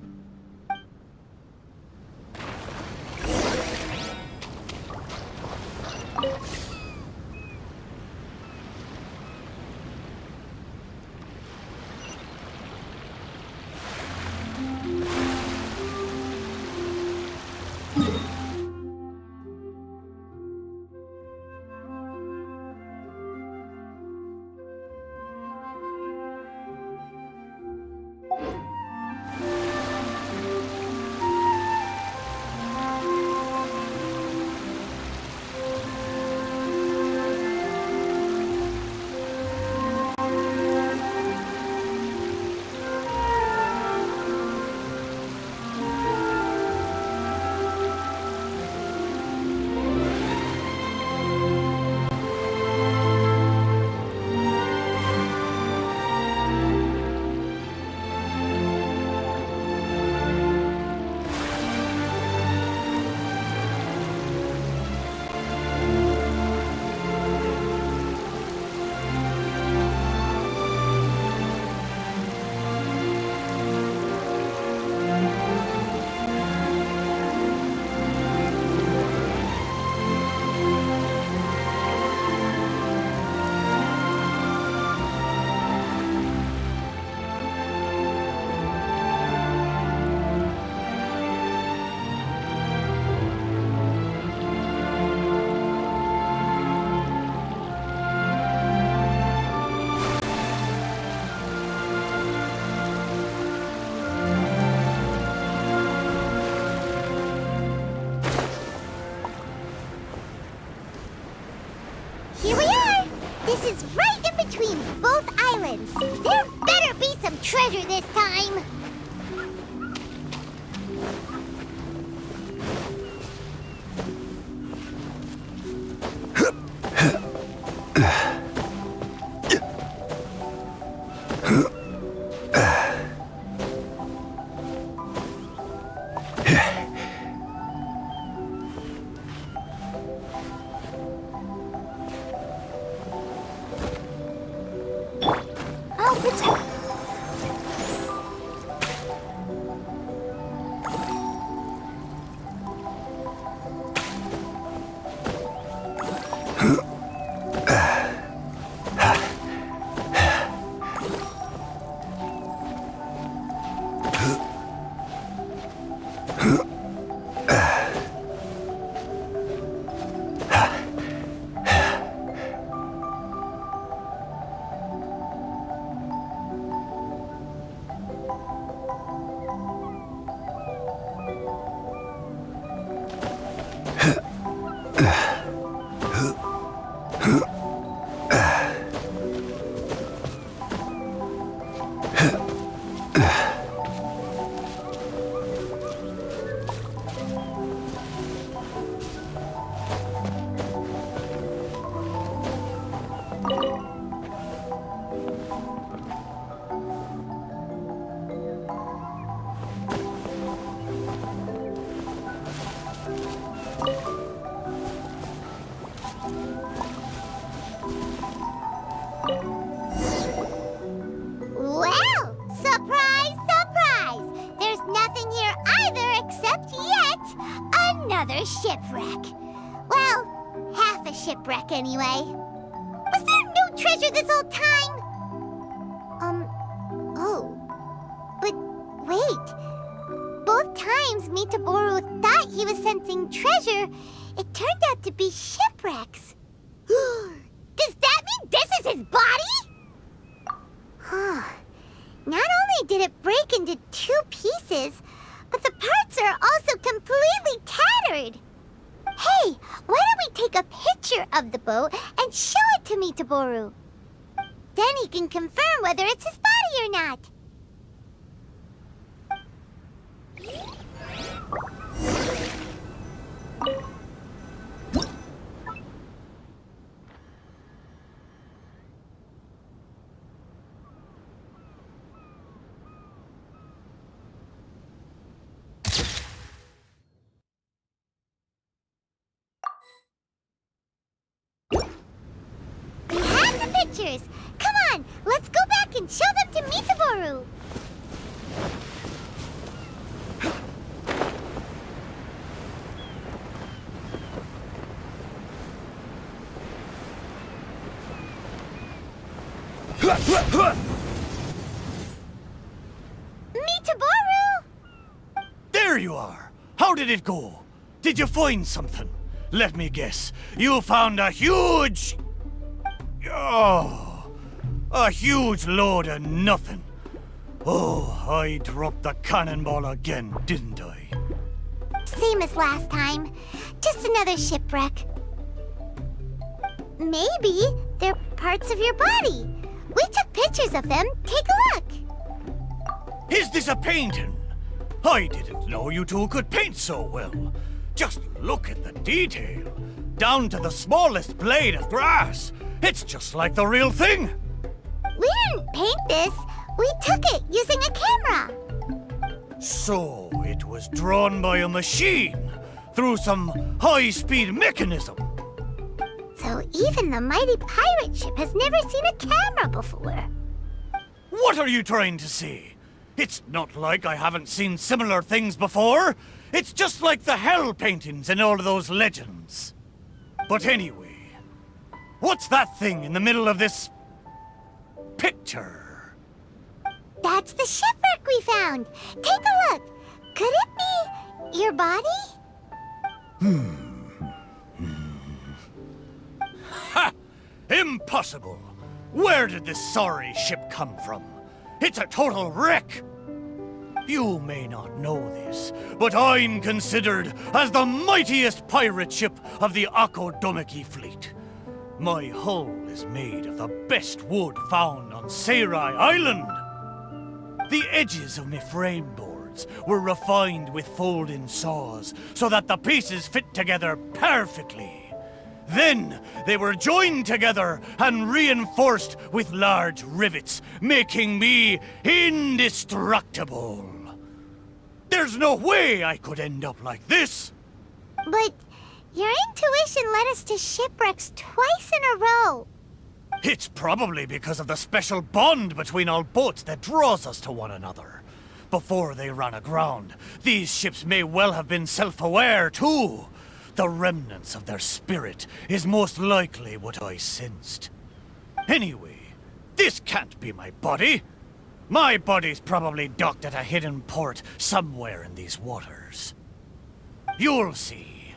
S1: islands. There better be some treasure this time. Shipwreck. Well, half a shipwreck anyway. Was there no treasure this whole time? Oh. But wait. Both times Mitaboru thought he was sensing treasure, it turned out to be shipwrecks. Does that mean this is his body? Not only did it break into 2 pieces, but the parts are also completely tattered. Hey, why don't we take a picture of the boat and show it to Mitaboru? Then he can confirm whether it's his body or not. Pictures. Come on, let's go back and show them to Mitaboru. Mitaboru!
S8: There you are! How did it go? Did you find something? Let me guess. You found a huge... Oh, a huge load of nothing. Oh, I dropped the cannonball again, didn't I?
S1: Same as last time. Just another shipwreck. Maybe they're parts of your body. We took pictures of them. Take a look.
S8: Is this a painting? I didn't know you two could paint so well. Just look at the detail. Down to the smallest blade of grass. It's just like the real thing.
S1: We didn't paint this. We took it using a camera.
S8: So it was drawn by a machine through some high-speed mechanism.
S1: So even the mighty pirate ship has never seen a camera before.
S8: What are you trying to say? It's not like I haven't seen similar things before. It's just like the hell paintings in all of those legends. But anyway, what's that thing in the middle of this picture?
S1: That's the shipwreck we found. Take a look. Could it be your body?
S8: Ha! Impossible! Where did this sorry ship come from? It's a total wreck! You may not know this, but I'm considered as the mightiest pirate ship of the Akodomiki fleet. My hull is made of the best wood found on Sarai Island. The edges of my frame boards were refined with folding saws so that the pieces fit together perfectly. Then they were joined together and reinforced with large rivets, making me indestructible. There's no way I could end up like this!
S1: But your intuition led us to shipwrecks twice in a row.
S8: It's probably because of the special bond between our boats that draws us to one another. Before they ran aground, these ships may well have been self-aware too. The remnants of their spirit is most likely what I sensed. Anyway, this can't be my body. My body's probably docked at a hidden port somewhere in these waters. You'll see.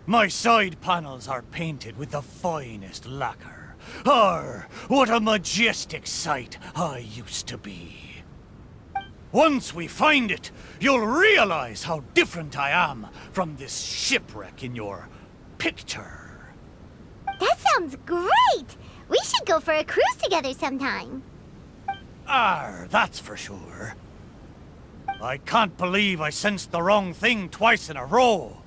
S8: My side panels are painted with the finest lacquer. What a majestic sight I used to be. Once we find it, you'll realize how different I am from this shipwreck in your picture.
S1: That sounds great! We should go for a cruise together sometime.
S8: That's for sure. I can't believe I sensed the wrong thing twice in a row.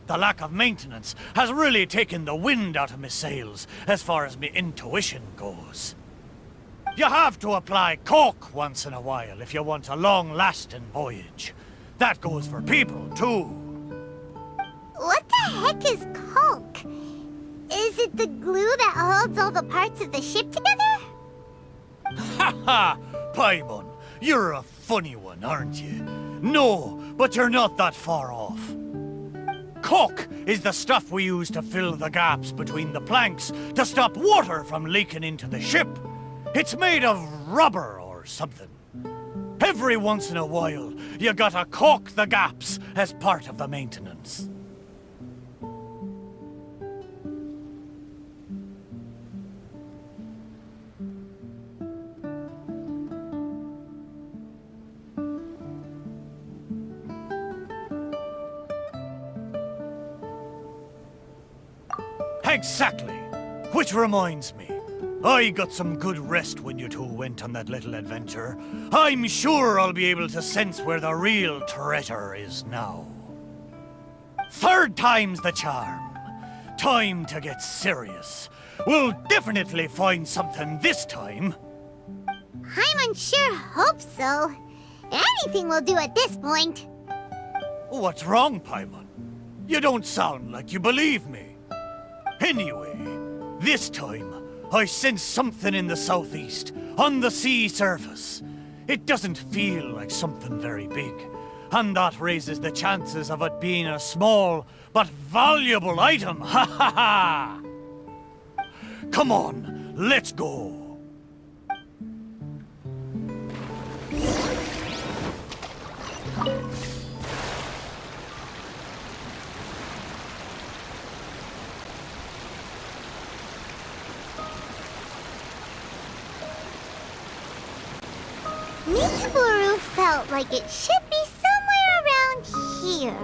S8: The lack of maintenance has really taken the wind out of my sails as far as my intuition goes. You have to apply cork once in a while if you want a long-lasting voyage. That goes for people, too.
S1: What the heck is caulk? Is it the glue that holds all the parts of the ship together?
S8: Ha ha! Paimon, you're a funny one, aren't you? No, but you're not that far off. Caulk is the stuff we use to fill the gaps between the planks to stop water from leaking into the ship. It's made of rubber or something. Every once in a while, you gotta caulk the gaps as part of the maintenance. Exactly. Which reminds me, I got some good rest when you two went on that little adventure. I'm sure I'll be able to sense where the real treasure is now. Third time's the charm. Time to get serious. We'll definitely find something this time.
S1: Paimon sure hopes so. Anything will do at this point.
S8: What's wrong, Paimon? You don't sound like you believe me. Anyway, this time, I sense something in the southeast, on the sea surface. It doesn't feel like something very big, and that raises the chances of it being a small but valuable item. Ha ha ha! Come on, let's go.
S1: Nitaburu felt like it should be somewhere around here.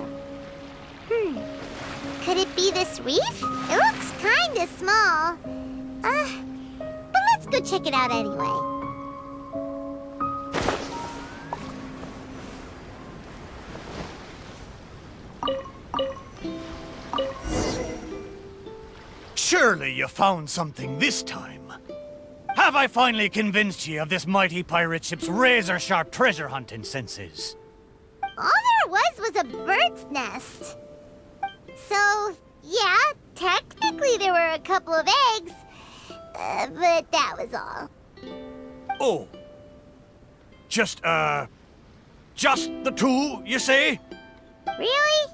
S1: Could it be this reef? It looks kinda small. But let's go check it out anyway.
S8: Surely you found something this time. Have I finally convinced you of this mighty pirate ship's razor-sharp treasure hunting senses?
S1: All there was a bird's nest. So, yeah, technically there were a couple of eggs, but that was all.
S8: Oh. Just the two, you say?
S1: Really?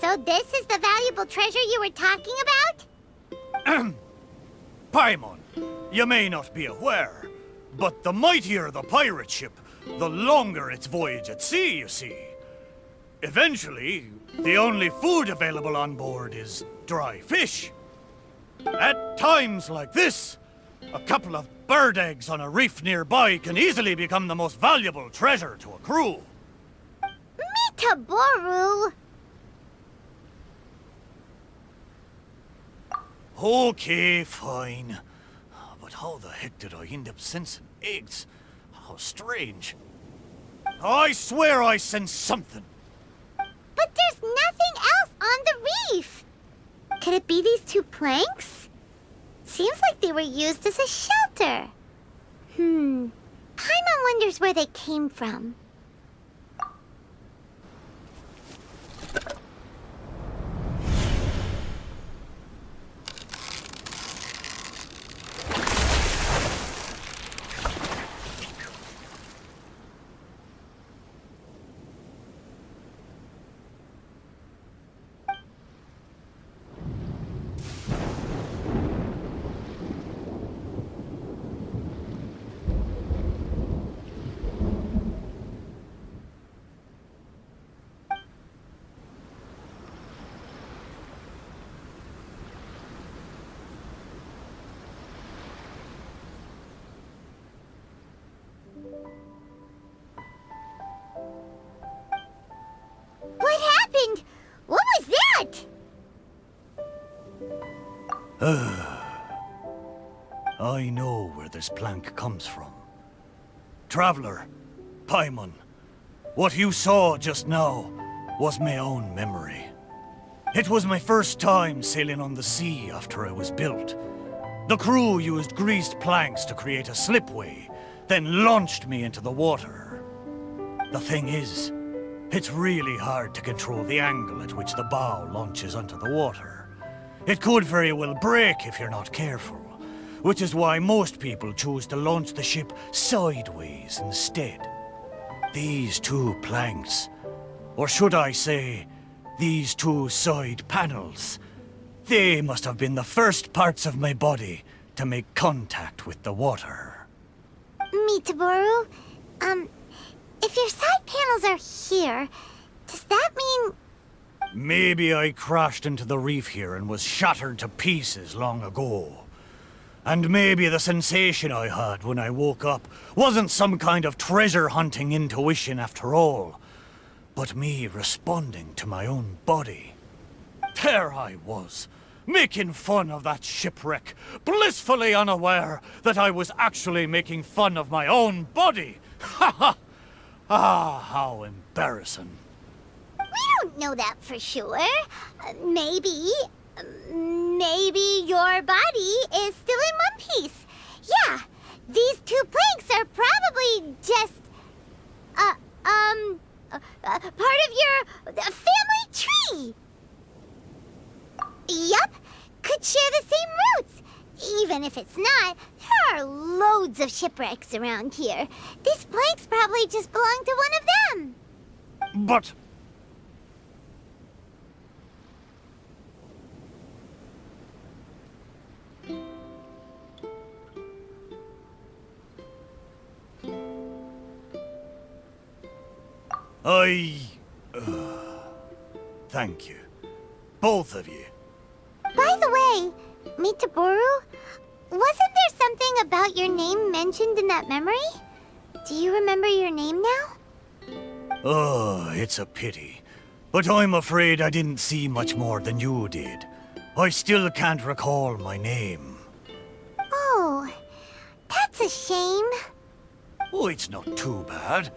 S1: So this is the valuable treasure you were talking about?
S8: Paimon, you may not be aware, but the mightier the pirate ship, the longer its voyage at sea, you see. Eventually, the only food available on board is dry fish. At times like this, a couple of bird eggs on a reef nearby can easily become the most valuable treasure to a crew.
S1: Mitaboru!
S8: Okay, fine. But how the heck did I end up sensing eggs? How strange. I swear I sensed something.
S1: But there's nothing else on the reef! Could it be these two planks? Seems like they were used as a shelter. Paimon wonders where they came from. What happened? What was that?
S8: I know where this plank comes from. Traveler, Paimon, what you saw just now was my own memory. It was my first time sailing on the sea after I was built. The crew used greased planks to create a slipway, then launched me into the water. The thing is, it's really hard to control the angle at which the bow launches onto the water. It could very well break if you're not careful, which is why most people choose to launch the ship sideways instead. These two planks, or should I say, these two side panels, they must have been the first parts of my body to make contact with the water.
S1: Mitaboru, if your side panels are here, does that mean...
S8: Maybe I crashed into the reef here and was shattered to pieces long ago. And maybe the sensation I had when I woke up wasn't some kind of treasure-hunting intuition after all, but me responding to my own body. There I was, making fun of that shipwreck, blissfully unaware that I was actually making fun of my own body. Ha ha! Ah, how embarrassing.
S1: We don't know that for sure. Maybe your body is still in one piece. Yeah, these two planks are probably just, part of your family tree. Yup, could share the same roots. Even if it's not, there are loads of shipwrecks around here. These planks probably just belong to one of them.
S8: But... Thank you. Both of you.
S1: By the way, Mitaboru, wasn't there something about your name mentioned in that memory? Do you remember your name now?
S8: Oh, it's a pity. But I'm afraid I didn't see much more than you did. I still can't recall my name.
S1: Oh, that's a shame.
S8: Oh, it's not too bad.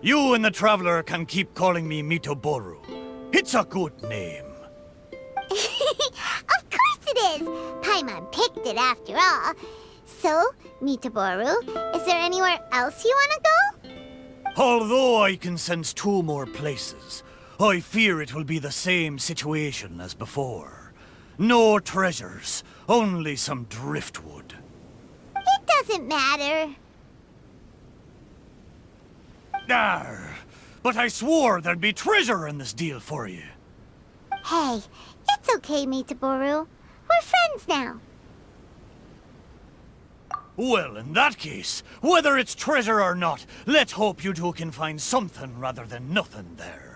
S8: You and the Traveler can keep calling me Mitaboru. It's a good name.
S1: Of course it is! Paimon picked it after all. So, Mitaboru, is there anywhere else you want to go?
S8: Although I can sense two more places, I fear it will be the same situation as before. No treasures, only some driftwood.
S1: It doesn't matter.
S8: Arr, but I swore there'd be treasure in this deal for you.
S1: Hey, it's okay, Mitaboru. We're friends now.
S8: Well, in that case, whether it's treasure or not, let's hope you two can find something rather than nothing there.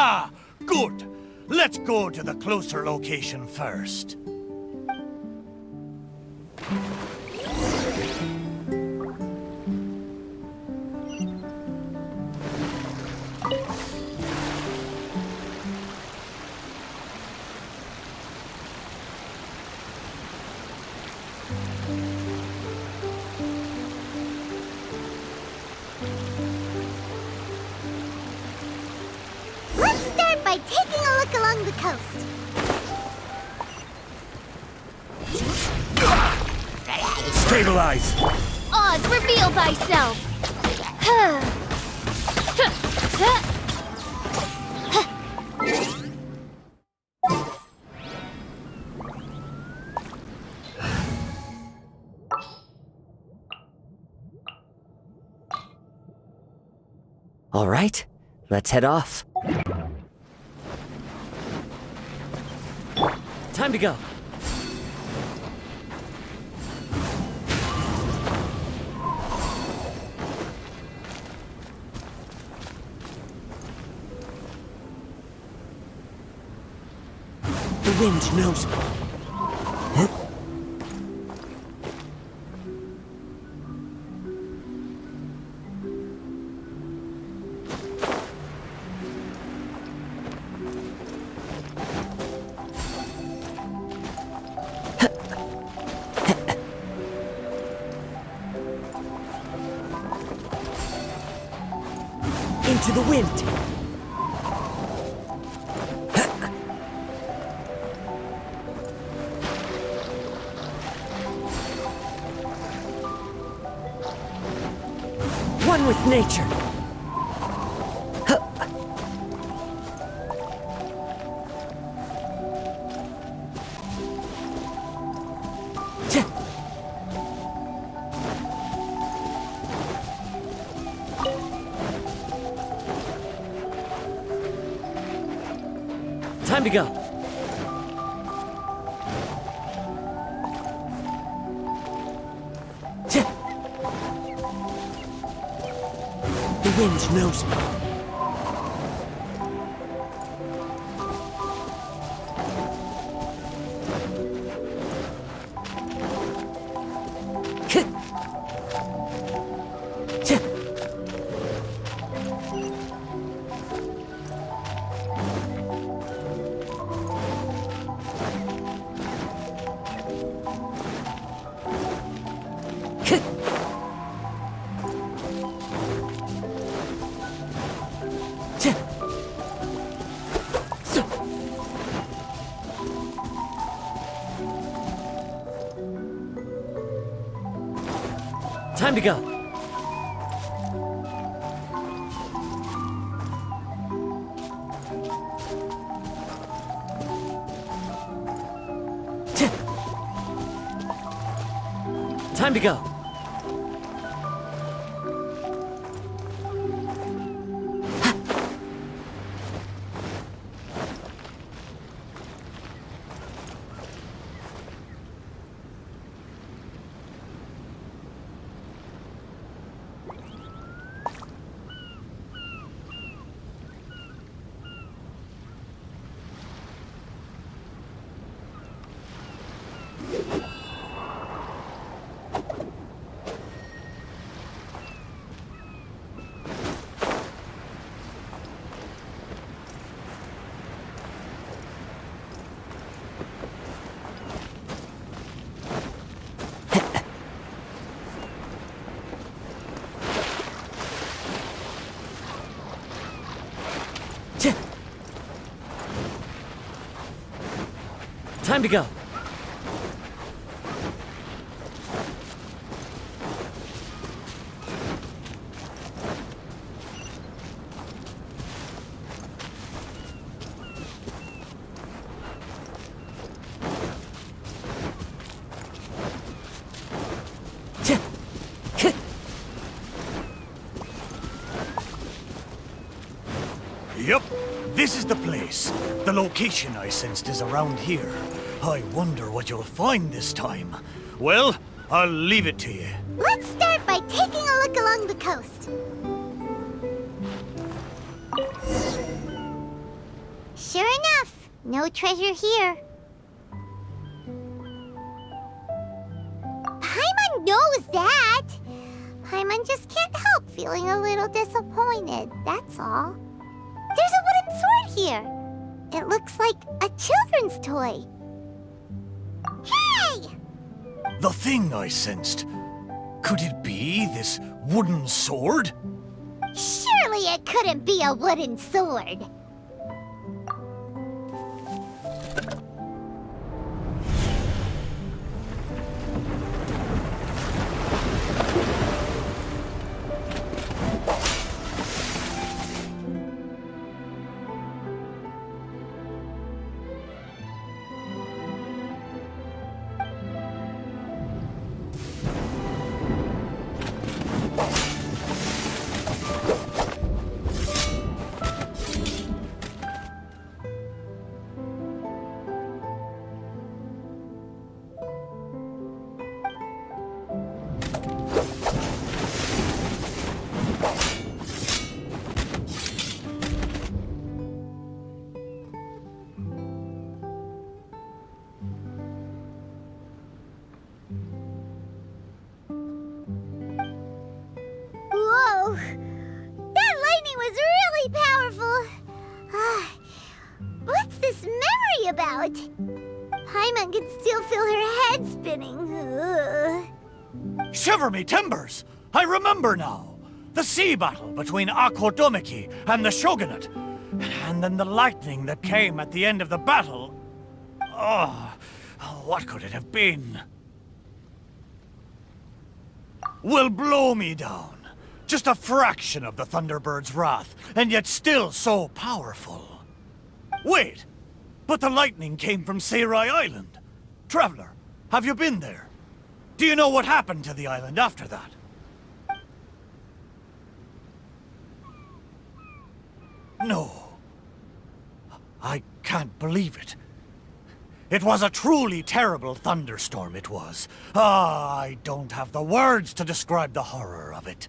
S8: Ha! Good! Let's go to the closer location first.
S1: Let's start by taking a look along the coast.
S8: Stabilize!
S3: Oz, reveal thyself!
S5: All right, let's head off. Time to go. The wind knows me. Into the wind. One with nature. Time to go. The wind knows me. Time to go. Time to go. Time to go.
S8: Yep, this is the place. The location I sensed is around here. I wonder what you'll find this time. Well, I'll leave it to you.
S1: Let's start by taking a look along the coast. Sure enough, no treasure here. Paimon knows that. Paimon just can't help feeling a little disappointed, that's all. There's a wooden sword here. It looks like a children's toy. Hey!
S8: The thing I sensed. Could it be this wooden sword?
S1: Surely it couldn't be a wooden sword. Whoa! That lightning was really powerful! What's this memory about? Paimon can still feel her head spinning.
S8: Shiver me timbers! I remember now. The sea battle between Akodomiki and the Shogunate. And then the lightning that came at the end of the battle. Oh, what could it have been? Will blow me down. Just a fraction of the Thunderbird's wrath, and yet still so powerful. Wait! But the lightning came from Seirai Island. Traveler, have you been there? Do you know what happened to the island after that? No. I can't believe it. It was a truly terrible thunderstorm, it was. I don't have the words to describe the horror of it.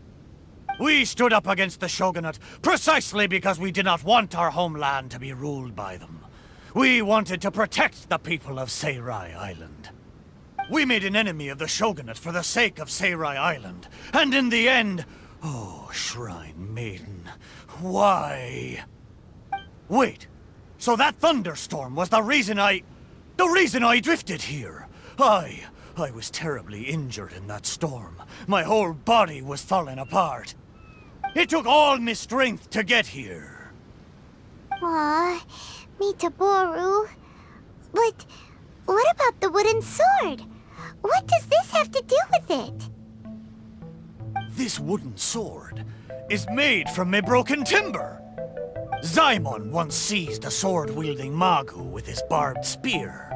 S8: We stood up against the Shogunate precisely because we did not want our homeland to be ruled by them. We wanted to protect the people of Seirai Island. We made an enemy of the Shogunate for the sake of Seirai Island, and in the end... Oh, Shrine Maiden, why? Wait, so that thunderstorm was the reason I drifted here. I was terribly injured in that storm. My whole body was falling apart. It took all my strength to get here.
S1: Aw, Mitaboru. But what about the wooden sword? What does this have to do with it?
S8: This wooden sword is made from my broken timber. Zaimon once seized a sword-wielding Magu with his barbed spear.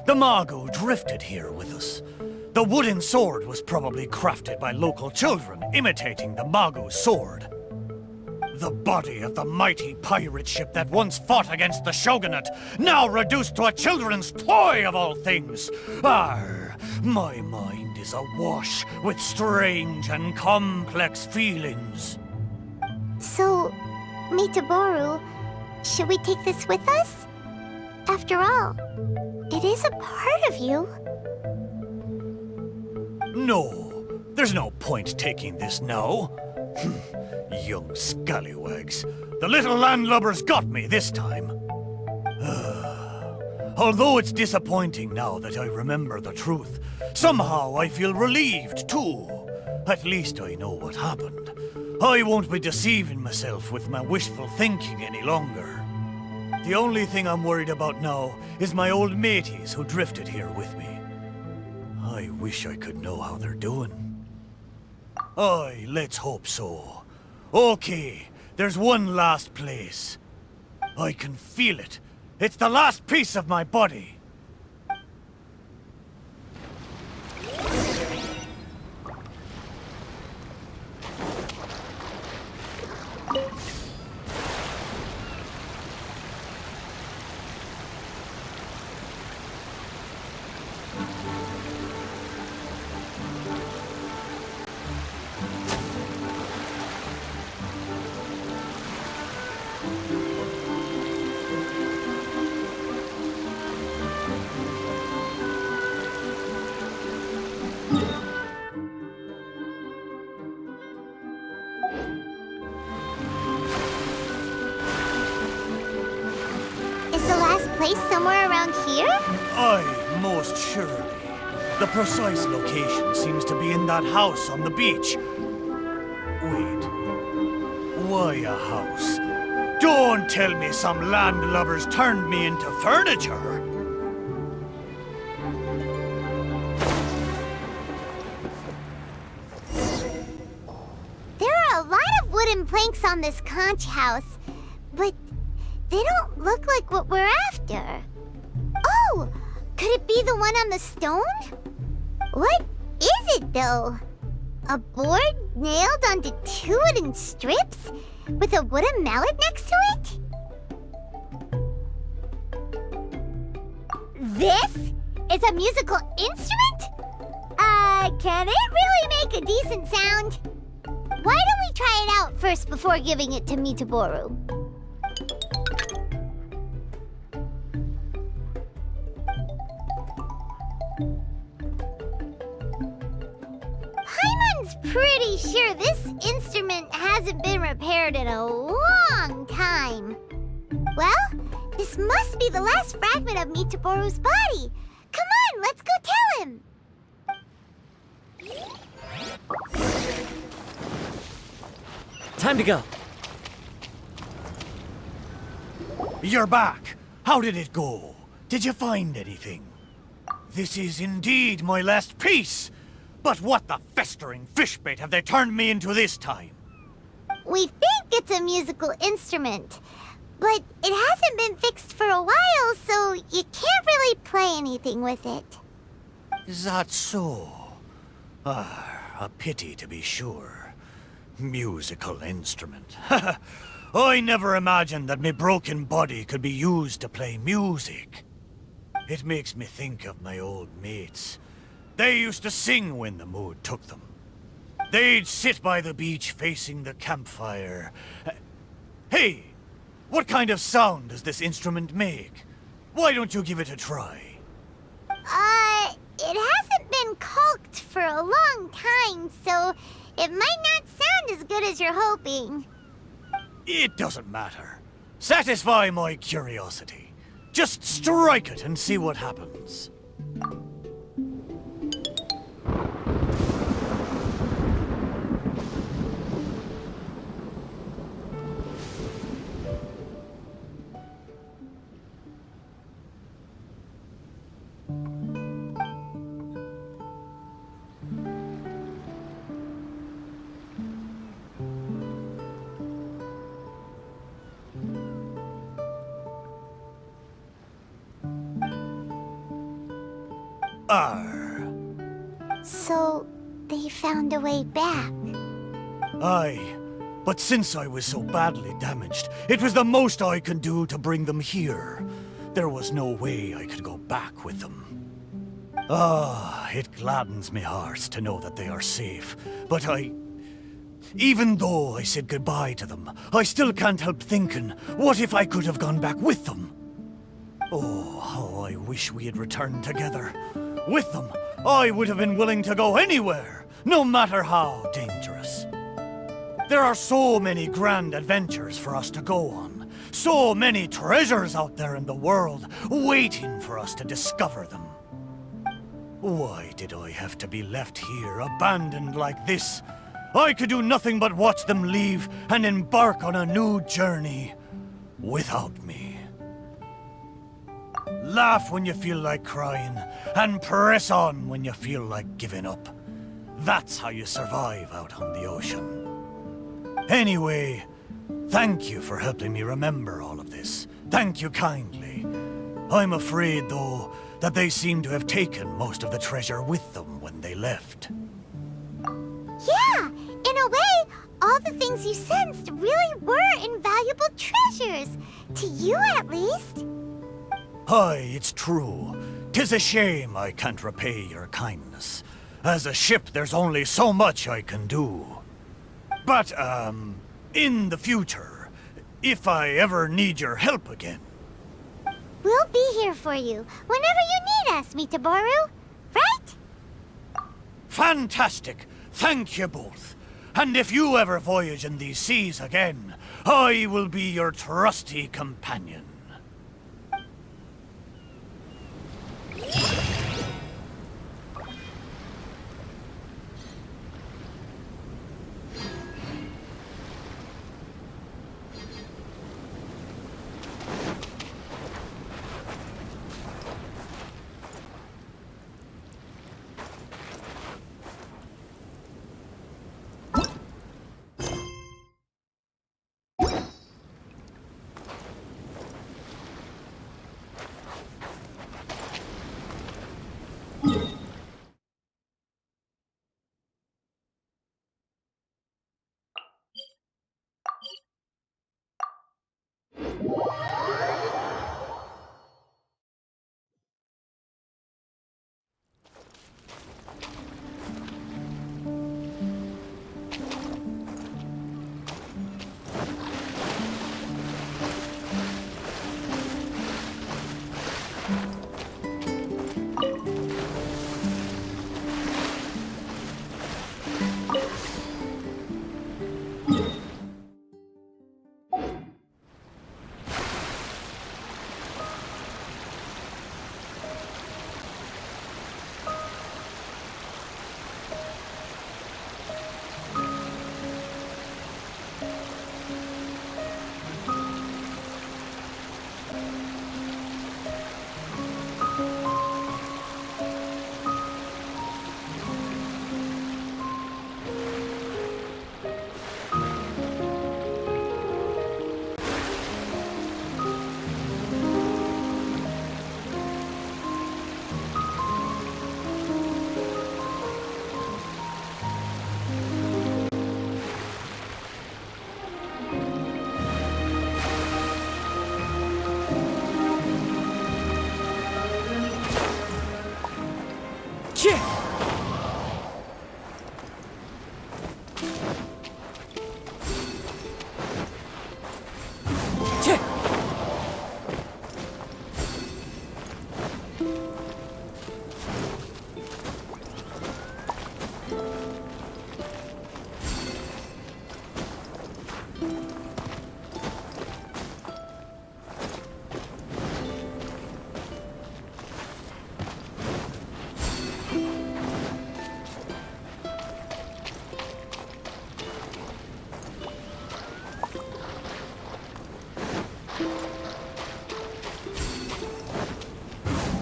S8: The Magu drifted here with us. The wooden sword was probably crafted by local children, imitating the Magu's sword. The body of the mighty pirate ship that once fought against the Shogunate, now reduced to a children's toy of all things. Arr, my mind is awash with strange and complex feelings.
S1: So, Mitaboru, should we take this with us? After all, it is a part of you.
S8: No, there's no point taking this now. Young scallywags. The little landlubbers got me this time. Although it's disappointing now that I remember the truth, somehow I feel relieved too. At least I know what happened. I won't be deceiving myself with my wishful thinking any longer. The only thing I'm worried about now is my old mateys who drifted here with me. I wish I could know how they're doing. Aye, let's hope so. Okay, there's one last place. I can feel it. It's the last piece of my body.
S1: Is the last place somewhere around here?
S8: Aye, most surely. The precise location seems to be in that house on the beach. Wait. Why a house? Don't tell me some landlubbers turned me into furniture!
S1: There are a lot of wooden planks on this conch house, but they don't look like what we're after. Oh! Could it be the one on the stone? What is it, though? A board nailed onto 2 wooden strips? With a wooden mallet next to it? This is a musical instrument? Can it really make a decent sound? Why don't we try it out first before giving it to Mitaboru? Paimon's pretty sure this instrument hasn't been repaired in a long time. Well, this must be the last fragment of Mitaboru's body. Come on, let's go tell him.
S11: Time to go.
S8: You're back. How did it go? Did you find anything? This is indeed my last piece. But what the festering fishbait have they turned me into this time?
S1: We think it's a musical instrument, but it hasn't been fixed for a while, so you can't really play anything with it.
S8: Is that so? Ah, a pity to be sure. Musical instrument. I never imagined that my broken body could be used to play music. It makes me think of my old mates. They used to sing when the mood took them. They'd sit by the beach facing the campfire. Hey, what kind of sound does this instrument make? Why don't you give it a try?
S1: It hasn't been caulked for a long time, so it might not sound as good as you're hoping.
S8: It doesn't matter. Satisfy my curiosity. Just strike it and see what happens.
S1: So, they found a way back.
S8: Aye, but since I was so badly damaged, it was the most I could do to bring them here. There was no way I could go back with them. Ah, it gladdens me heart to know that they are safe, but even though I said goodbye to them, I still can't help thinking, what if I could have gone back with them? Oh, how I wish we had returned together. With them, I would have been willing to go anywhere, no matter how dangerous. There are so many grand adventures for us to go on, so many treasures out there in the world, waiting for us to discover them. Why did I have to be left here, abandoned like this? I could do nothing but watch them leave and embark on a new journey without me. Laugh when you feel like crying, and press on when you feel like giving up. That's how you survive out on the ocean. Anyway, thank you for helping me remember all of this. Thank you kindly. I'm afraid, though, that they seem to have taken most of the treasure with them when they left.
S1: Yeah, in a way, all the things you sensed really were invaluable treasures. To you, at least.
S8: Aye, it's true. 'Tis a shame I can't repay your kindness. As a ship, there's only so much I can do. But, in the future, if I ever need your help again...
S1: We'll be here for you, whenever you need us, Mitaboru. Right?
S8: Fantastic! Thank you both. And if you ever voyage in these seas again, I will be your trusty companion.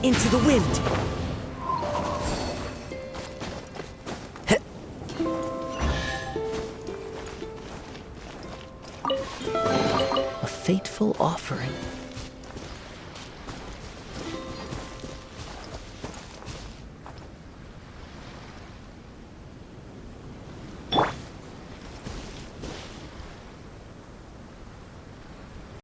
S11: Into the wind! A fateful offering.